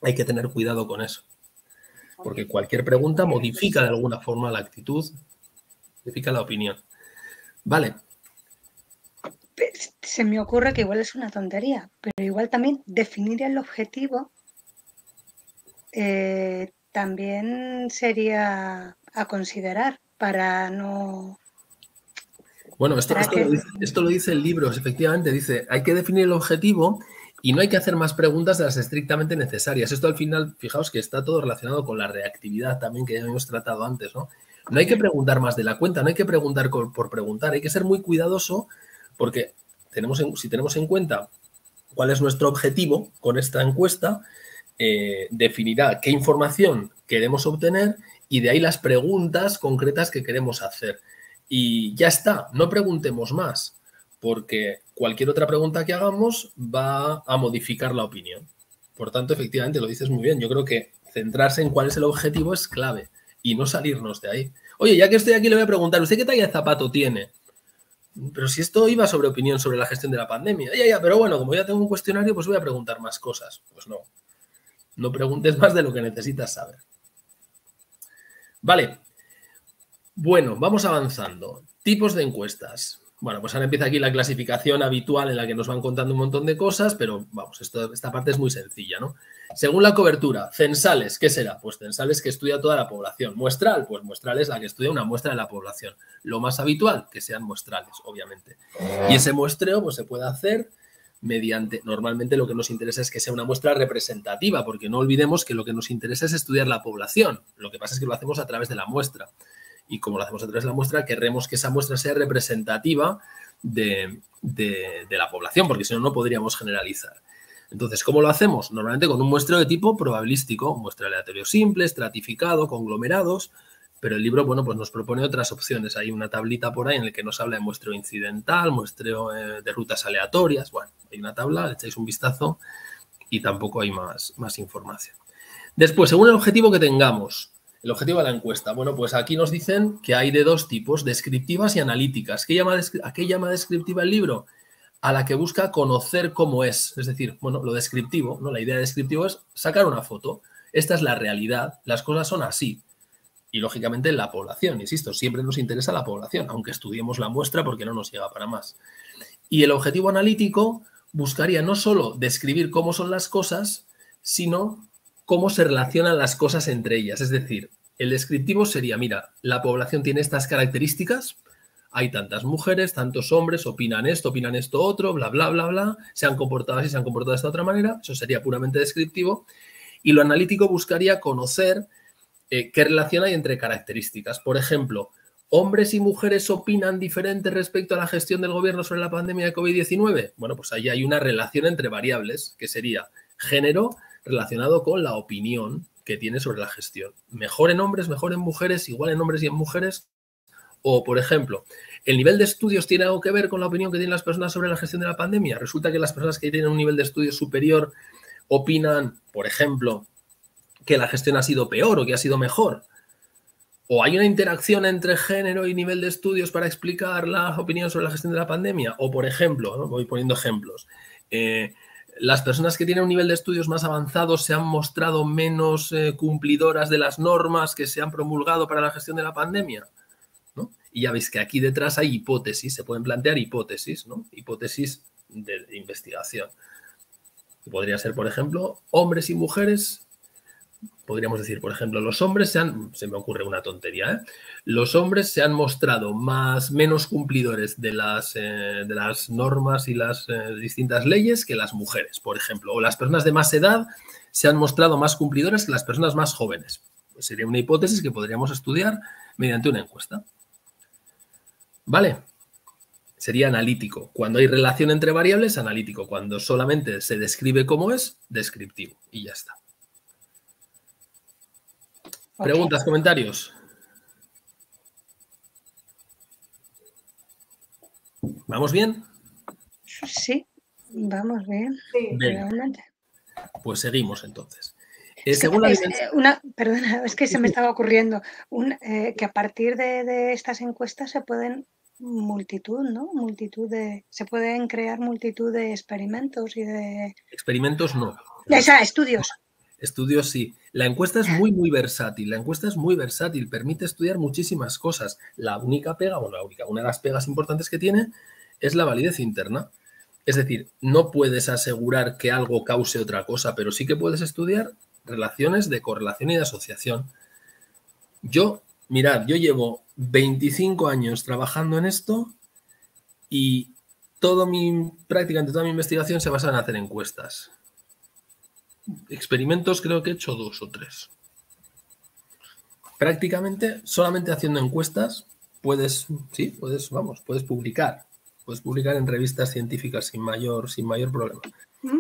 Hay que tener cuidado con eso, porque cualquier pregunta modifica de alguna forma la actitud, modifica la opinión. Vale. Se me ocurre que igual es una tontería, pero igual también definir el objetivo también sería a considerar para no... Bueno, esto lo dice el libro, efectivamente, dice, hay que definir el objetivo y no hay que hacer más preguntas de las estrictamente necesarias. Esto al final, fijaos que está todo relacionado con la reactividad también que ya hemos tratado antes, ¿no? No hay que preguntar más de la cuenta, no hay que preguntar por preguntar, hay que ser muy cuidadoso porque si tenemos en cuenta cuál es nuestro objetivo con esta encuesta, definirá qué información queremos obtener y de ahí las preguntas concretas que queremos hacer. Y ya está, no preguntemos más, porque cualquier otra pregunta que hagamos va a modificar la opinión. Por tanto, efectivamente, lo dices muy bien. Yo creo que centrarse en cuál es el objetivo es clave y no salirnos de ahí. Oye, ya que estoy aquí, le voy a preguntar, ¿usted qué talla de zapato tiene? Pero si esto iba sobre opinión sobre la gestión de la pandemia. Pero bueno, como ya tengo un cuestionario, pues voy a preguntar más cosas. Pues no. No preguntes más de lo que necesitas saber. Vale. Bueno, vamos avanzando. Tipos de encuestas. Bueno, pues ahora empieza aquí la clasificación habitual en la que nos van contando un montón de cosas, pero vamos, esta parte es muy sencilla, ¿no? Según la cobertura, censales, ¿qué será? Pues censales que estudia toda la población. Muestral, pues muestral es la que estudia una muestra de la población. Lo más habitual, que sean muestrales, obviamente. Y ese muestreo, pues se puede hacer mediante, normalmente lo que nos interesa es que sea una muestra representativa, porque no olvidemos que lo que nos interesa es estudiar la población. Lo que pasa es que lo hacemos a través de la muestra. Y como lo hacemos a través de la muestra, querremos que esa muestra sea representativa de la población, porque si no, no podríamos generalizar. Entonces, ¿cómo lo hacemos? Normalmente con un muestreo de tipo probabilístico, un muestreo aleatorio simple, estratificado, conglomerados, pero el libro, bueno, pues nos propone otras opciones. Hay una tablita por ahí en la que nos habla de muestreo incidental, muestreo de rutas aleatorias. Bueno, hay una tabla, le echáis un vistazo y tampoco hay más información. Después, según el objetivo que tengamos, el objetivo de la encuesta. Bueno, pues aquí nos dicen que hay de dos tipos, descriptivas y analíticas. ¿A qué llama descriptiva el libro? A la que busca conocer cómo es. Es decir, bueno, lo descriptivo, ¿no? La idea de descriptivo es sacar una foto. Esta es la realidad, las cosas son así. Y, lógicamente, la población, insisto, siempre nos interesa la población, aunque estudiemos la muestra porque no nos llega para más. Y el objetivo analítico buscaría no solo describir cómo son las cosas, sino cómo se relacionan las cosas entre ellas. Es decir, el descriptivo sería, mira, la población tiene estas características, hay tantas mujeres, tantos hombres, opinan esto otro, bla, bla, bla, bla, se han comportado así, se han comportado de esta otra manera, eso sería puramente descriptivo. Y lo analítico buscaría conocer qué relación hay entre características. Por ejemplo, ¿hombres y mujeres opinan diferente respecto a la gestión del gobierno sobre la pandemia de COVID-19? Bueno, pues ahí hay una relación entre variables, que sería género relacionado con la opinión que tiene sobre la gestión. Mejor en hombres, mejor en mujeres, igual en hombres y en mujeres. O, por ejemplo, ¿el nivel de estudios tiene algo que ver con la opinión que tienen las personas sobre la gestión de la pandemia? Resulta que las personas que tienen un nivel de estudio superior opinan, por ejemplo, que la gestión ha sido peor o que ha sido mejor. ¿O hay una interacción entre género y nivel de estudios para explicar la opinión sobre la gestión de la pandemia? O, por ejemplo, ¿no? Voy poniendo ejemplos, las personas que tienen un nivel de estudios más avanzado se han mostrado menos cumplidoras de las normas que se han promulgado para la gestión de la pandemia, ¿no? Y ya veis que aquí detrás hay hipótesis, se pueden plantear hipótesis, ¿no? Hipótesis de investigación. Podría ser, por ejemplo, hombres y mujeres. Podríamos decir, por ejemplo, los hombres se me ocurre una tontería, los hombres se han mostrado menos cumplidores de las normas y las distintas leyes que las mujeres, por ejemplo. O las personas de más edad se han mostrado más cumplidoras que las personas más jóvenes. Pues sería una hipótesis que podríamos estudiar mediante una encuesta. ¿Vale? sería analítico. Cuando hay relación entre variables, analítico. Cuando solamente se describe cómo es, descriptivo. Y ya está. ¿Preguntas, comentarios? ¿Vamos bien? Sí, vamos bien. Sí. Venga, Realmente. pues seguimos entonces. Es que, Según la perdona, es que se me estaba ocurriendo que a partir de estas encuestas se pueden se pueden crear multitud de experimentos y de experimentos no. estudios. Estudios sí. La encuesta es muy, muy versátil. La encuesta es muy versátil, permite estudiar muchísimas cosas. La única pega, bueno, una de las pegas importantes que tiene es la validez interna. Es decir, no puedes asegurar que algo cause otra cosa, pero sí que puedes estudiar relaciones de correlación y de asociación. Mirad, yo llevo 25 años trabajando en esto y prácticamente toda mi investigación se basa en hacer encuestas. Experimentos creo que he hecho 2 o 3. Prácticamente solamente haciendo encuestas puedes publicar. Puedes publicar en revistas científicas sin mayor problema.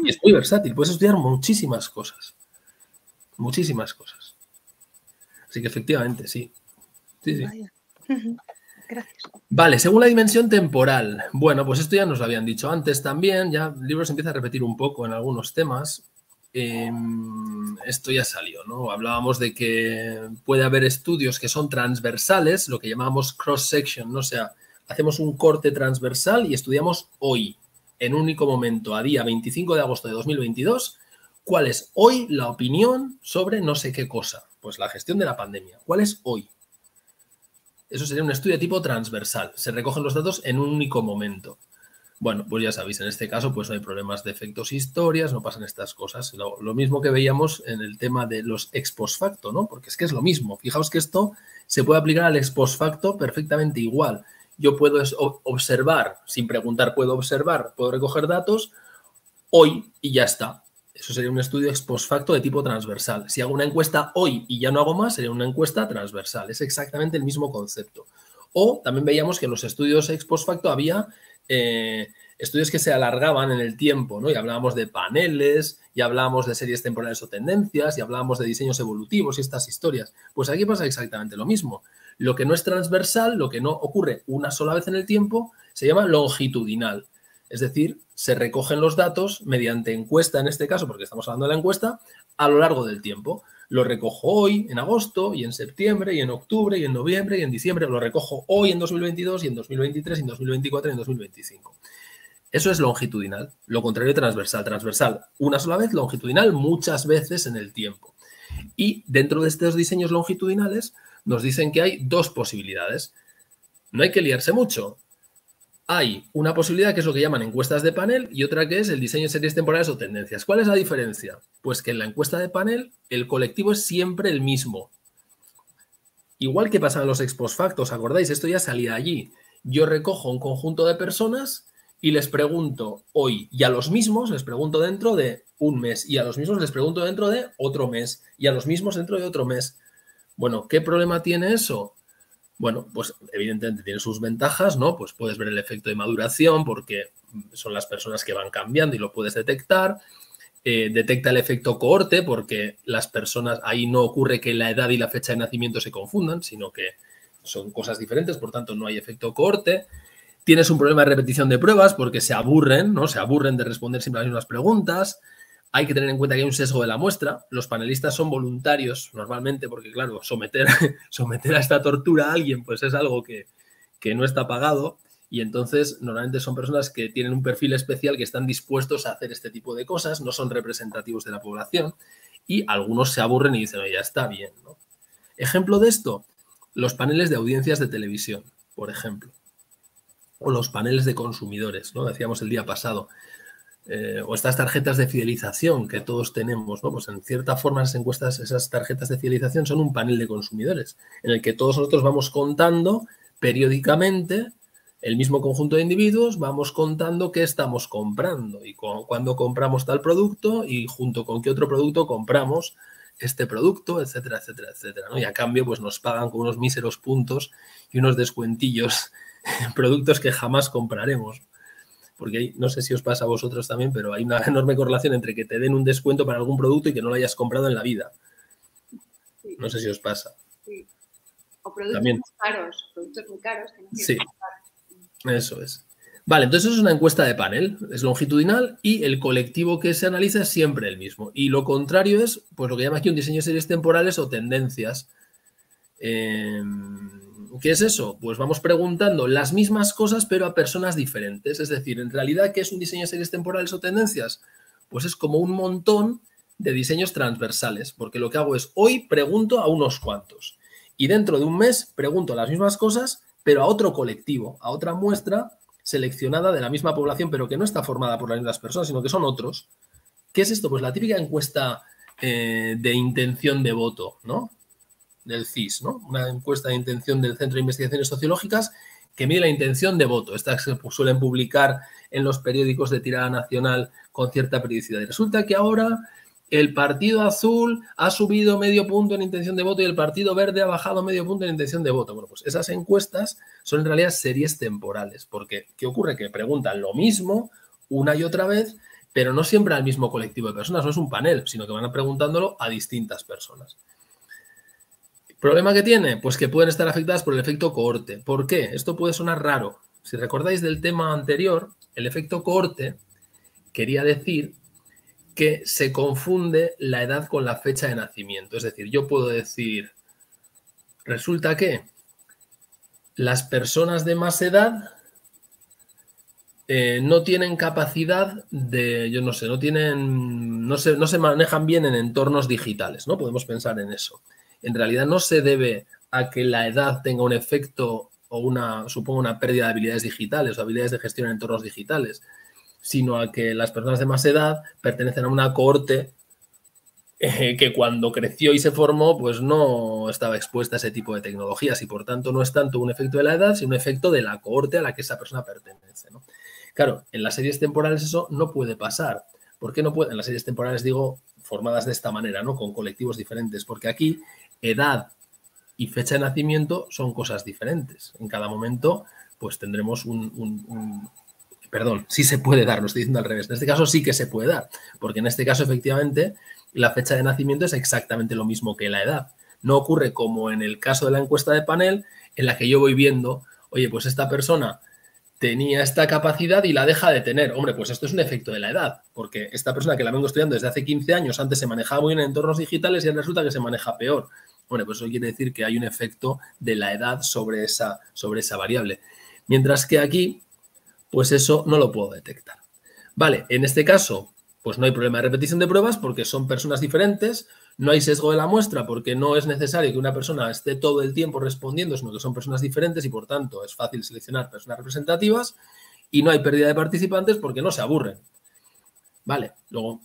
Y es muy versátil, puedes estudiar muchísimas cosas. Muchísimas cosas. Así que efectivamente, sí. Sí. Gracias. Vale, según la dimensión temporal. Bueno, pues esto ya nos lo habían dicho antes también. Ya el libro se empieza a repetir un poco en algunos temas. Esto ya salió, ¿no? Hablábamos de que puede haber estudios que son transversales, lo que llamamos cross-section, ¿no? O sea, hacemos un corte transversal y estudiamos hoy, en un único momento, a día 25 de agosto de 2022, cuál es hoy la opinión sobre no sé qué cosa. Pues la gestión de la pandemia. ¿Cuál es hoy? Eso sería un estudio de tipo transversal. Se recogen los datos en un único momento. Bueno, pues ya sabéis, en este caso pues no hay problemas de efectos historias, no pasan estas cosas. Lo mismo que veíamos en el tema de los ex post facto, ¿no? Porque es que es lo mismo. Fijaos que esto se puede aplicar al ex post facto perfectamente igual. Yo puedo observar, sin preguntar, puedo recoger datos hoy y ya está. Eso sería un estudio ex post facto de tipo transversal. Si hago una encuesta hoy y ya no hago más, sería una encuesta transversal. Es exactamente el mismo concepto. O también veíamos que en los estudios ex post facto había estudios que se alargaban en el tiempo, ¿no? Y hablábamos de paneles, y hablábamos de series temporales o tendencias, y hablábamos de diseños evolutivos y estas historias. Pues aquí pasa exactamente lo mismo. Lo que no es transversal, lo que no ocurre una sola vez en el tiempo, se llama longitudinal. Es decir, se recogen los datos mediante encuesta, en este caso, porque estamos hablando de la encuesta, a lo largo del tiempo. Lo recojo hoy, en agosto, y en septiembre, y en octubre, y en noviembre, y en diciembre. Lo recojo hoy en 2022, y en 2023, y en 2024, y en 2025. Eso es longitudinal. Lo contrario, transversal. Transversal una sola vez, longitudinal muchas veces en el tiempo. Y dentro de estos diseños longitudinales nos dicen que hay 2 posibilidades. No hay que liarse mucho. Hay una posibilidad que es lo que llaman encuestas de panel y otra que es el diseño de series temporales o tendencias. ¿Cuál es la diferencia? Pues que en la encuesta de panel el colectivo es siempre el mismo. Igual que pasan los ex post facto, ¿os acordáis? Esto ya salía allí. Yo recojo un conjunto de personas y les pregunto hoy, y a los mismos les pregunto dentro de un mes, y a los mismos les pregunto dentro de otro mes, y a los mismos dentro de otro mes. Bueno, ¿qué problema tiene eso? Bueno, pues evidentemente tiene sus ventajas, ¿no? Pues puedes ver el efecto de maduración porque son las personas que van cambiando y lo puedes detectar. Detecta el efecto cohorte porque las personas, ahí no ocurre que la edad y la fecha de nacimiento se confundan, sino que son cosas diferentes, por tanto no hay efecto cohorte. Tienes un problema de repetición de pruebas porque se aburren, ¿no? Se aburren de responder siempre las mismas preguntas. Hay que tener en cuenta que hay un sesgo de la muestra. Los panelistas son voluntarios normalmente porque, claro, someter a esta tortura a alguien pues es algo que no está pagado y entonces normalmente son personas que tienen un perfil especial que están dispuestos a hacer este tipo de cosas, no son representativos de la población y algunos se aburren y dicen, oye, ya está bien, ¿no? Ejemplo de esto, los paneles de audiencias de televisión, por ejemplo, o los paneles de consumidores, ¿no? Decíamos el día pasado. O estas tarjetas de fidelización que todos tenemos, ¿no? Pues en cierta forma las encuestas, esas tarjetas de fidelización son un panel de consumidores en el que todos nosotros vamos contando periódicamente el mismo conjunto de individuos, vamos contando qué estamos comprando y cuándo compramos tal producto y junto con qué otro producto compramos este producto, etcétera, etcétera, etcétera, ¿no? Y a cambio pues nos pagan con unos míseros puntos y unos descuentillos productos que jamás compraremos. Porque no sé si os pasa a vosotros también, pero hay una enorme correlación entre que te den un descuento para algún producto y que no lo hayas comprado en la vida. Sí. No sé si os pasa. Sí. O productos También. muy caros que no Sí, quieres comprar. eso es. Vale, entonces es una encuesta de panel, es longitudinal y el colectivo que se analiza es siempre el mismo. Y lo contrario es, pues lo que llama aquí un diseño de series temporales o tendencias. ¿Qué es eso? Pues vamos preguntando las mismas cosas pero a personas diferentes. Es decir, en realidad, ¿qué es un diseño de series temporales o tendencias? Pues es como un montón de diseños transversales, porque lo que hago es, hoy pregunto a unos cuantos y dentro de un mes pregunto las mismas cosas pero a otro colectivo, a otra muestra seleccionada de la misma población, pero que no está formada por las mismas personas, sino que son otros. ¿Qué es esto? Pues la típica encuesta de intención de voto, ¿no? Del CIS, ¿no? Una encuesta de intención del Centro de Investigaciones Sociológicas que mide la intención de voto. Estas se suelen publicar en los periódicos de tirada nacional con cierta periodicidad. Y resulta que ahora el partido azul ha subido medio punto en intención de voto y el partido verde ha bajado medio punto en intención de voto. Bueno, pues esas encuestas son en realidad series temporales, porque ¿qué ocurre? Que preguntan lo mismo una y otra vez, pero no siempre al mismo colectivo de personas, no es un panel, sino que van preguntándolo a distintas personas. ¿Problema que tiene? Pues que pueden estar afectadas por el efecto cohorte. ¿Por qué? Esto puede sonar raro. Si recordáis del tema anterior, el efecto cohorte quería decir que se confunde la edad con la fecha de nacimiento. Es decir, yo puedo decir, resulta que las personas de más edad no tienen capacidad de, yo no sé, no se manejan bien en entornos digitales, ¿no? Podemos pensar en eso. En realidad no se debe a que la edad tenga un efecto o suponga una pérdida de habilidades digitales o habilidades de gestión en entornos digitales, sino a que las personas de más edad pertenecen a una cohorte que cuando creció y se formó, pues no estaba expuesta a ese tipo de tecnologías y por tanto no es tanto un efecto de la edad, sino un efecto de la cohorte a la que esa persona pertenece, ¿no? Claro, en las series temporales eso no puede pasar. ¿Por qué no puede? En las series temporales, digo, formadas de esta manera, ¿no? Con colectivos diferentes, porque aquí edad y fecha de nacimiento son cosas diferentes. En cada momento, pues tendremos Perdón, sí se puede dar, lo estoy diciendo al revés. En este caso sí que se puede dar, porque en este caso, efectivamente, la fecha de nacimiento es exactamente lo mismo que la edad. No ocurre como en el caso de la encuesta de panel, en la que yo voy viendo, oye, pues esta persona tenía esta capacidad y la deja de tener. Hombre, pues esto es un efecto de la edad, porque esta persona que la vengo estudiando desde hace 15 años, antes se manejaba muy bien en entornos digitales y ahora resulta que se maneja peor. Bueno, pues eso quiere decir que hay un efecto de la edad sobre esa variable. Mientras que aquí, pues eso no lo puedo detectar. Vale, en este caso, pues no hay problema de repetición de pruebas porque son personas diferentes, no hay sesgo de la muestra porque no es necesario que una persona esté todo el tiempo respondiendo, sino que son personas diferentes y por tanto es fácil seleccionar personas representativas y no hay pérdida de participantes porque no se aburren. Vale, luego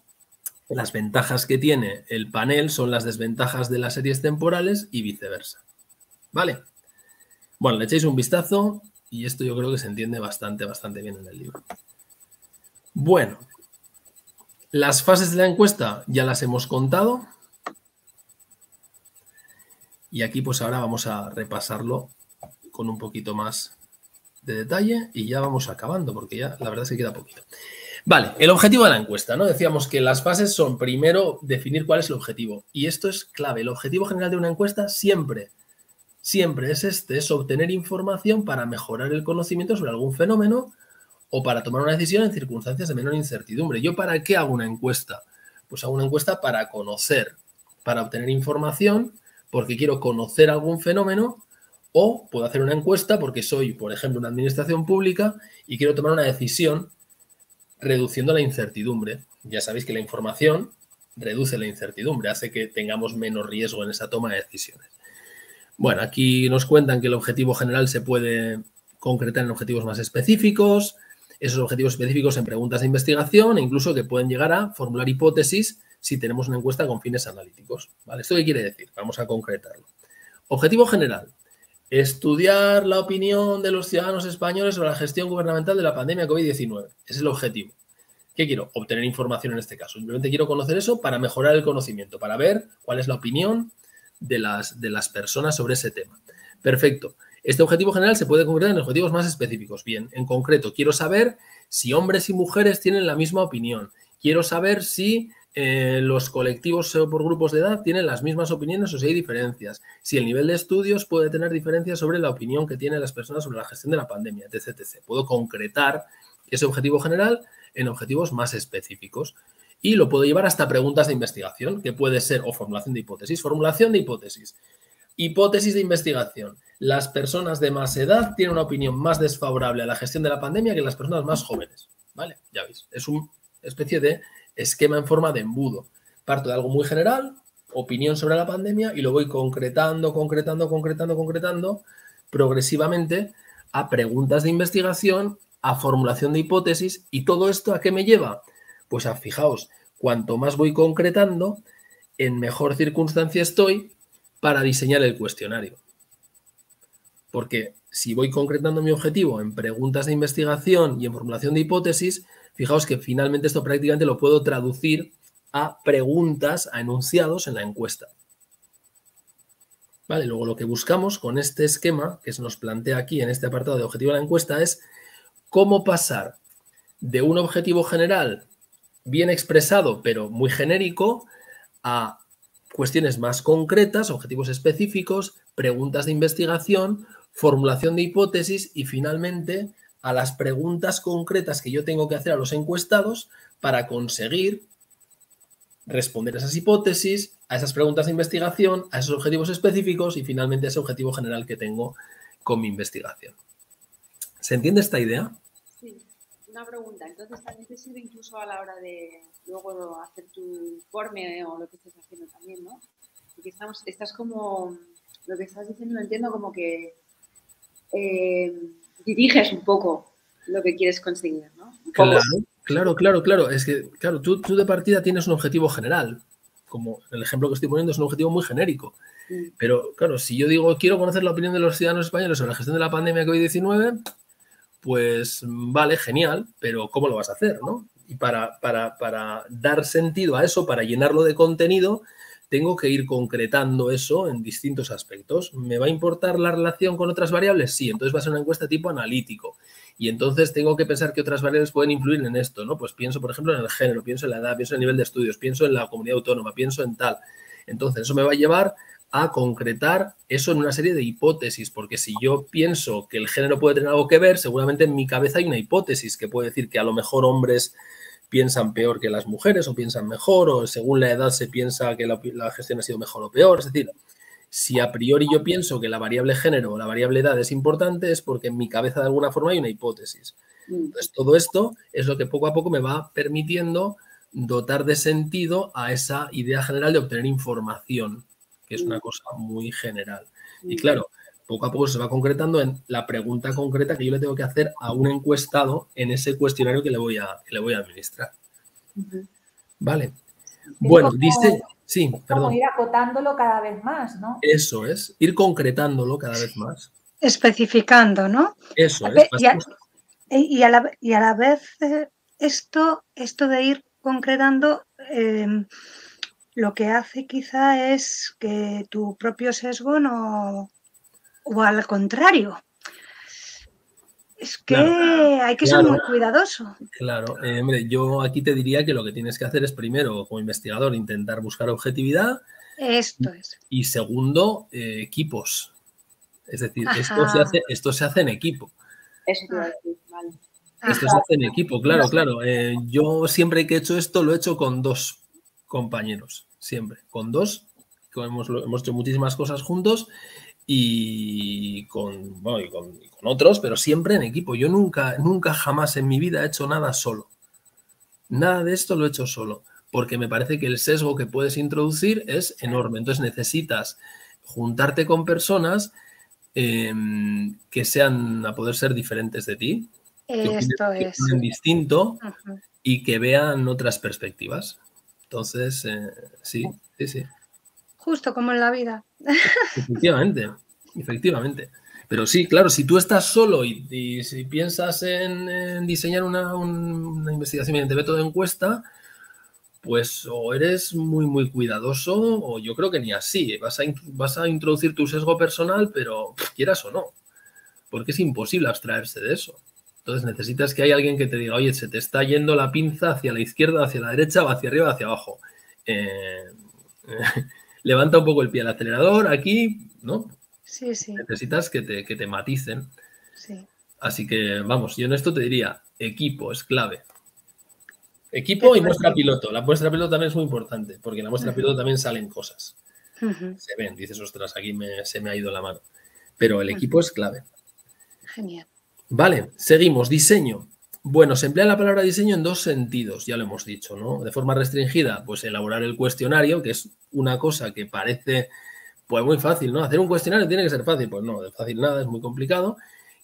las ventajas que tiene el panel son las desventajas de las series temporales y viceversa. Vale, bueno, le echéis un vistazo y esto yo creo que se entiende bastante bien en el libro. Bueno, las fases de la encuesta ya las hemos contado. Y aquí pues ahora vamos a repasarlo con un poquito más de detalle y ya vamos acabando porque ya la verdad es que queda poquito. Vale, el objetivo de la encuesta, ¿no? Decíamos que las fases son primero definir cuál es el objetivo y esto es clave. El objetivo general de una encuesta siempre es obtener información para mejorar el conocimiento sobre algún fenómeno o para tomar una decisión en circunstancias de menor incertidumbre. ¿Yo para qué hago una encuesta? Pues hago una encuesta para conocer, para obtener información, porque quiero conocer algún fenómeno, o puedo hacer una encuesta porque soy, por ejemplo, una administración pública y quiero tomar una decisión reduciendo la incertidumbre. Ya sabéis que la información reduce la incertidumbre, hace que tengamos menos riesgo en esa toma de decisiones. Bueno, aquí nos cuentan que el objetivo general se puede concretar en objetivos más específicos, esos objetivos específicos en preguntas de investigación e incluso que pueden llegar a formular hipótesis si tenemos una encuesta con fines analíticos. ¿Vale? ¿Esto qué quiere decir? Vamos a concretarlo. Objetivo general. Estudiar la opinión de los ciudadanos españoles sobre la gestión gubernamental de la pandemia COVID-19. Ese es el objetivo. ¿Qué quiero? Obtener información en este caso. Simplemente quiero conocer eso para mejorar el conocimiento, para ver cuál es la opinión de las personas sobre ese tema. Perfecto. Este objetivo general se puede concretar en objetivos más específicos. Bien, en concreto, quiero saber si hombres y mujeres tienen la misma opinión. Quiero saber si los colectivos por grupos de edad tienen las mismas opiniones o si hay diferencias. Si el nivel de estudios puede tener diferencias sobre la opinión que tienen las personas sobre la gestión de la pandemia, etc, etc. Puedo concretar ese objetivo general en objetivos más específicos. Y lo puedo llevar hasta preguntas de investigación, que puede ser o formulación de hipótesis. Formulación de hipótesis. Hipótesis de investigación. Las personas de más edad tienen una opinión más desfavorable a la gestión de la pandemia que las personas más jóvenes. ¿Vale? Ya veis. Es una especie de esquema en forma de embudo. Parto de algo muy general, opinión sobre la pandemia, y lo voy concretando progresivamente a preguntas de investigación, a formulación de hipótesis. ¿Y todo esto a qué me lleva? Pues fijaos, cuanto más voy concretando, en mejor circunstancia estoy para diseñar el cuestionario. Porque si voy concretando mi objetivo en preguntas de investigación y en formulación de hipótesis, fijaos que finalmente esto prácticamente lo puedo traducir a preguntas, a enunciados en la encuesta. Vale, luego lo que buscamos con este esquema que se nos plantea aquí en este apartado de objetivo de la encuesta es cómo pasar de un objetivo general bien expresado, pero muy genérico, a cuestiones más concretas, objetivos específicos, preguntas de investigación, formulación de hipótesis y finalmente a las preguntas concretas que yo tengo que hacer a los encuestados para conseguir responder a esas hipótesis, a esas preguntas de investigación, a esos objetivos específicos y finalmente a ese objetivo general que tengo con mi investigación. ¿Se entiende esta idea? Sí. Una pregunta, entonces también te sirve incluso a la hora de luego hacer tu informe o lo que estés haciendo también, ¿no? Porque estás como, lo que estás diciendo lo entiendo como que diriges un poco lo que quieres conseguir, ¿no? Claro. Es que, claro, tú de partida tienes un objetivo general, como el ejemplo que estoy poniendo es un objetivo muy genérico. Pero, claro, si yo digo, quiero conocer la opinión de los ciudadanos españoles sobre la gestión de la pandemia COVID-19, pues vale, genial, pero ¿cómo lo vas a hacer, no? Y para dar sentido a eso, para llenarlo de contenido, tengo que ir concretando eso en distintos aspectos. ¿Me va a importar la relación con otras variables? Sí, entonces va a ser una encuesta tipo analítico. Y entonces tengo que pensar qué otras variables pueden influir en esto, ¿no? Pues pienso, por ejemplo, en el género, pienso en la edad, pienso en el nivel de estudios, pienso en la comunidad autónoma, pienso en tal. Entonces, eso me va a llevar a concretar eso en una serie de hipótesis, porque si yo pienso que el género puede tener algo que ver, seguramente en mi cabeza hay una hipótesis que puede decir que a lo mejor hombres piensan peor que las mujeres o piensan mejor, o según la edad se piensa que la gestión ha sido mejor o peor. Es decir, si a priori yo pienso que la variable género o la variable edad es importante, es porque en mi cabeza de alguna forma hay una hipótesis. Entonces, todo esto es lo que poco a poco me va permitiendo dotar de sentido a esa idea general de obtener información, que es una cosa muy general. Y claro, poco a poco se va concretando en la pregunta concreta que yo le tengo que hacer a un encuestado en ese cuestionario que le voy a administrar. Vale. Bueno, dice... Sí, perdón. Como ir acotándolo cada vez más, ¿no? Eso es, ir concretándolo cada vez más. Especificando, ¿no? Eso es. Y a la vez esto de ir concretando lo que hace quizá es que tu propio sesgo no... O al contrario. Es que hay que ser muy cuidadoso. Claro, hombre, yo aquí te diría que lo que tienes que hacer es primero, como investigador, intentar buscar objetividad. Esto es. Y segundo, equipos. Es decir, esto se hace en equipo. Eso te iba a decir, vale. Esto se hace en equipo, claro. Yo siempre que he hecho esto lo he hecho con 2 compañeros, siempre. Con 2, hemos hecho muchísimas cosas juntos y con otros, pero siempre en equipo. Yo nunca jamás en mi vida he hecho nada solo. Nada de esto lo he hecho solo, porque me parece que el sesgo que puedes introducir es enorme. Entonces necesitas juntarte con personas que sean, a poder ser diferentes de ti, que opinen distinto y que vean otras perspectivas. Entonces, sí. Justo como en la vida. Efectivamente. Pero sí, claro, si tú estás solo y si piensas en diseñar una investigación mediante método de encuesta, pues o eres muy, muy cuidadoso o yo creo que ni así. Vas a introducir tu sesgo personal, pero quieras o no. porque es imposible abstraerse de eso. Entonces necesitas que haya alguien que te diga, oye, se te está yendo la pinza hacia la izquierda, hacia la derecha, o hacia arriba, hacia abajo. Levanta un poco el pie al acelerador, aquí, ¿no? Sí, sí. Necesitas que te maticen. Sí. Así que, vamos, yo en esto te diría, equipo es clave. Equipo y muestra piloto. La muestra piloto también es muy importante, porque en la muestra piloto también salen cosas. Se ven, dices, ostras, aquí se me ha ido la mano. Pero el equipo es clave. Genial. Vale, seguimos. Diseño. Bueno, se emplea la palabra diseño en dos sentidos, ya lo hemos dicho, ¿no? De forma restringida, pues elaborar el cuestionario, que es una cosa que parece, pues muy fácil, ¿no? Hacer un cuestionario tiene que ser fácil. Pues no, de fácil nada, es muy complicado.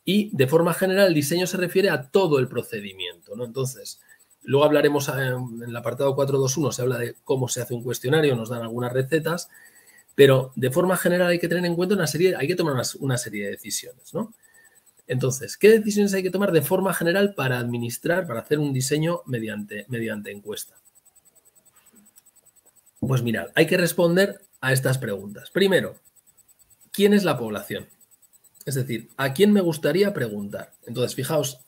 Y de forma general, el diseño se refiere a todo el procedimiento, ¿no? Entonces, luego hablaremos en el apartado 4.2.1, se habla de cómo se hace un cuestionario, nos dan algunas recetas, pero de forma general hay que tener en cuenta hay que tomar una serie de decisiones, ¿no? Entonces, ¿qué decisiones hay que tomar de forma general para administrar, para hacer un diseño mediante encuesta? Pues mirad, hay que responder a estas preguntas. Primero, ¿quién es la población? Es decir, ¿a quién me gustaría preguntar? Entonces, fijaos,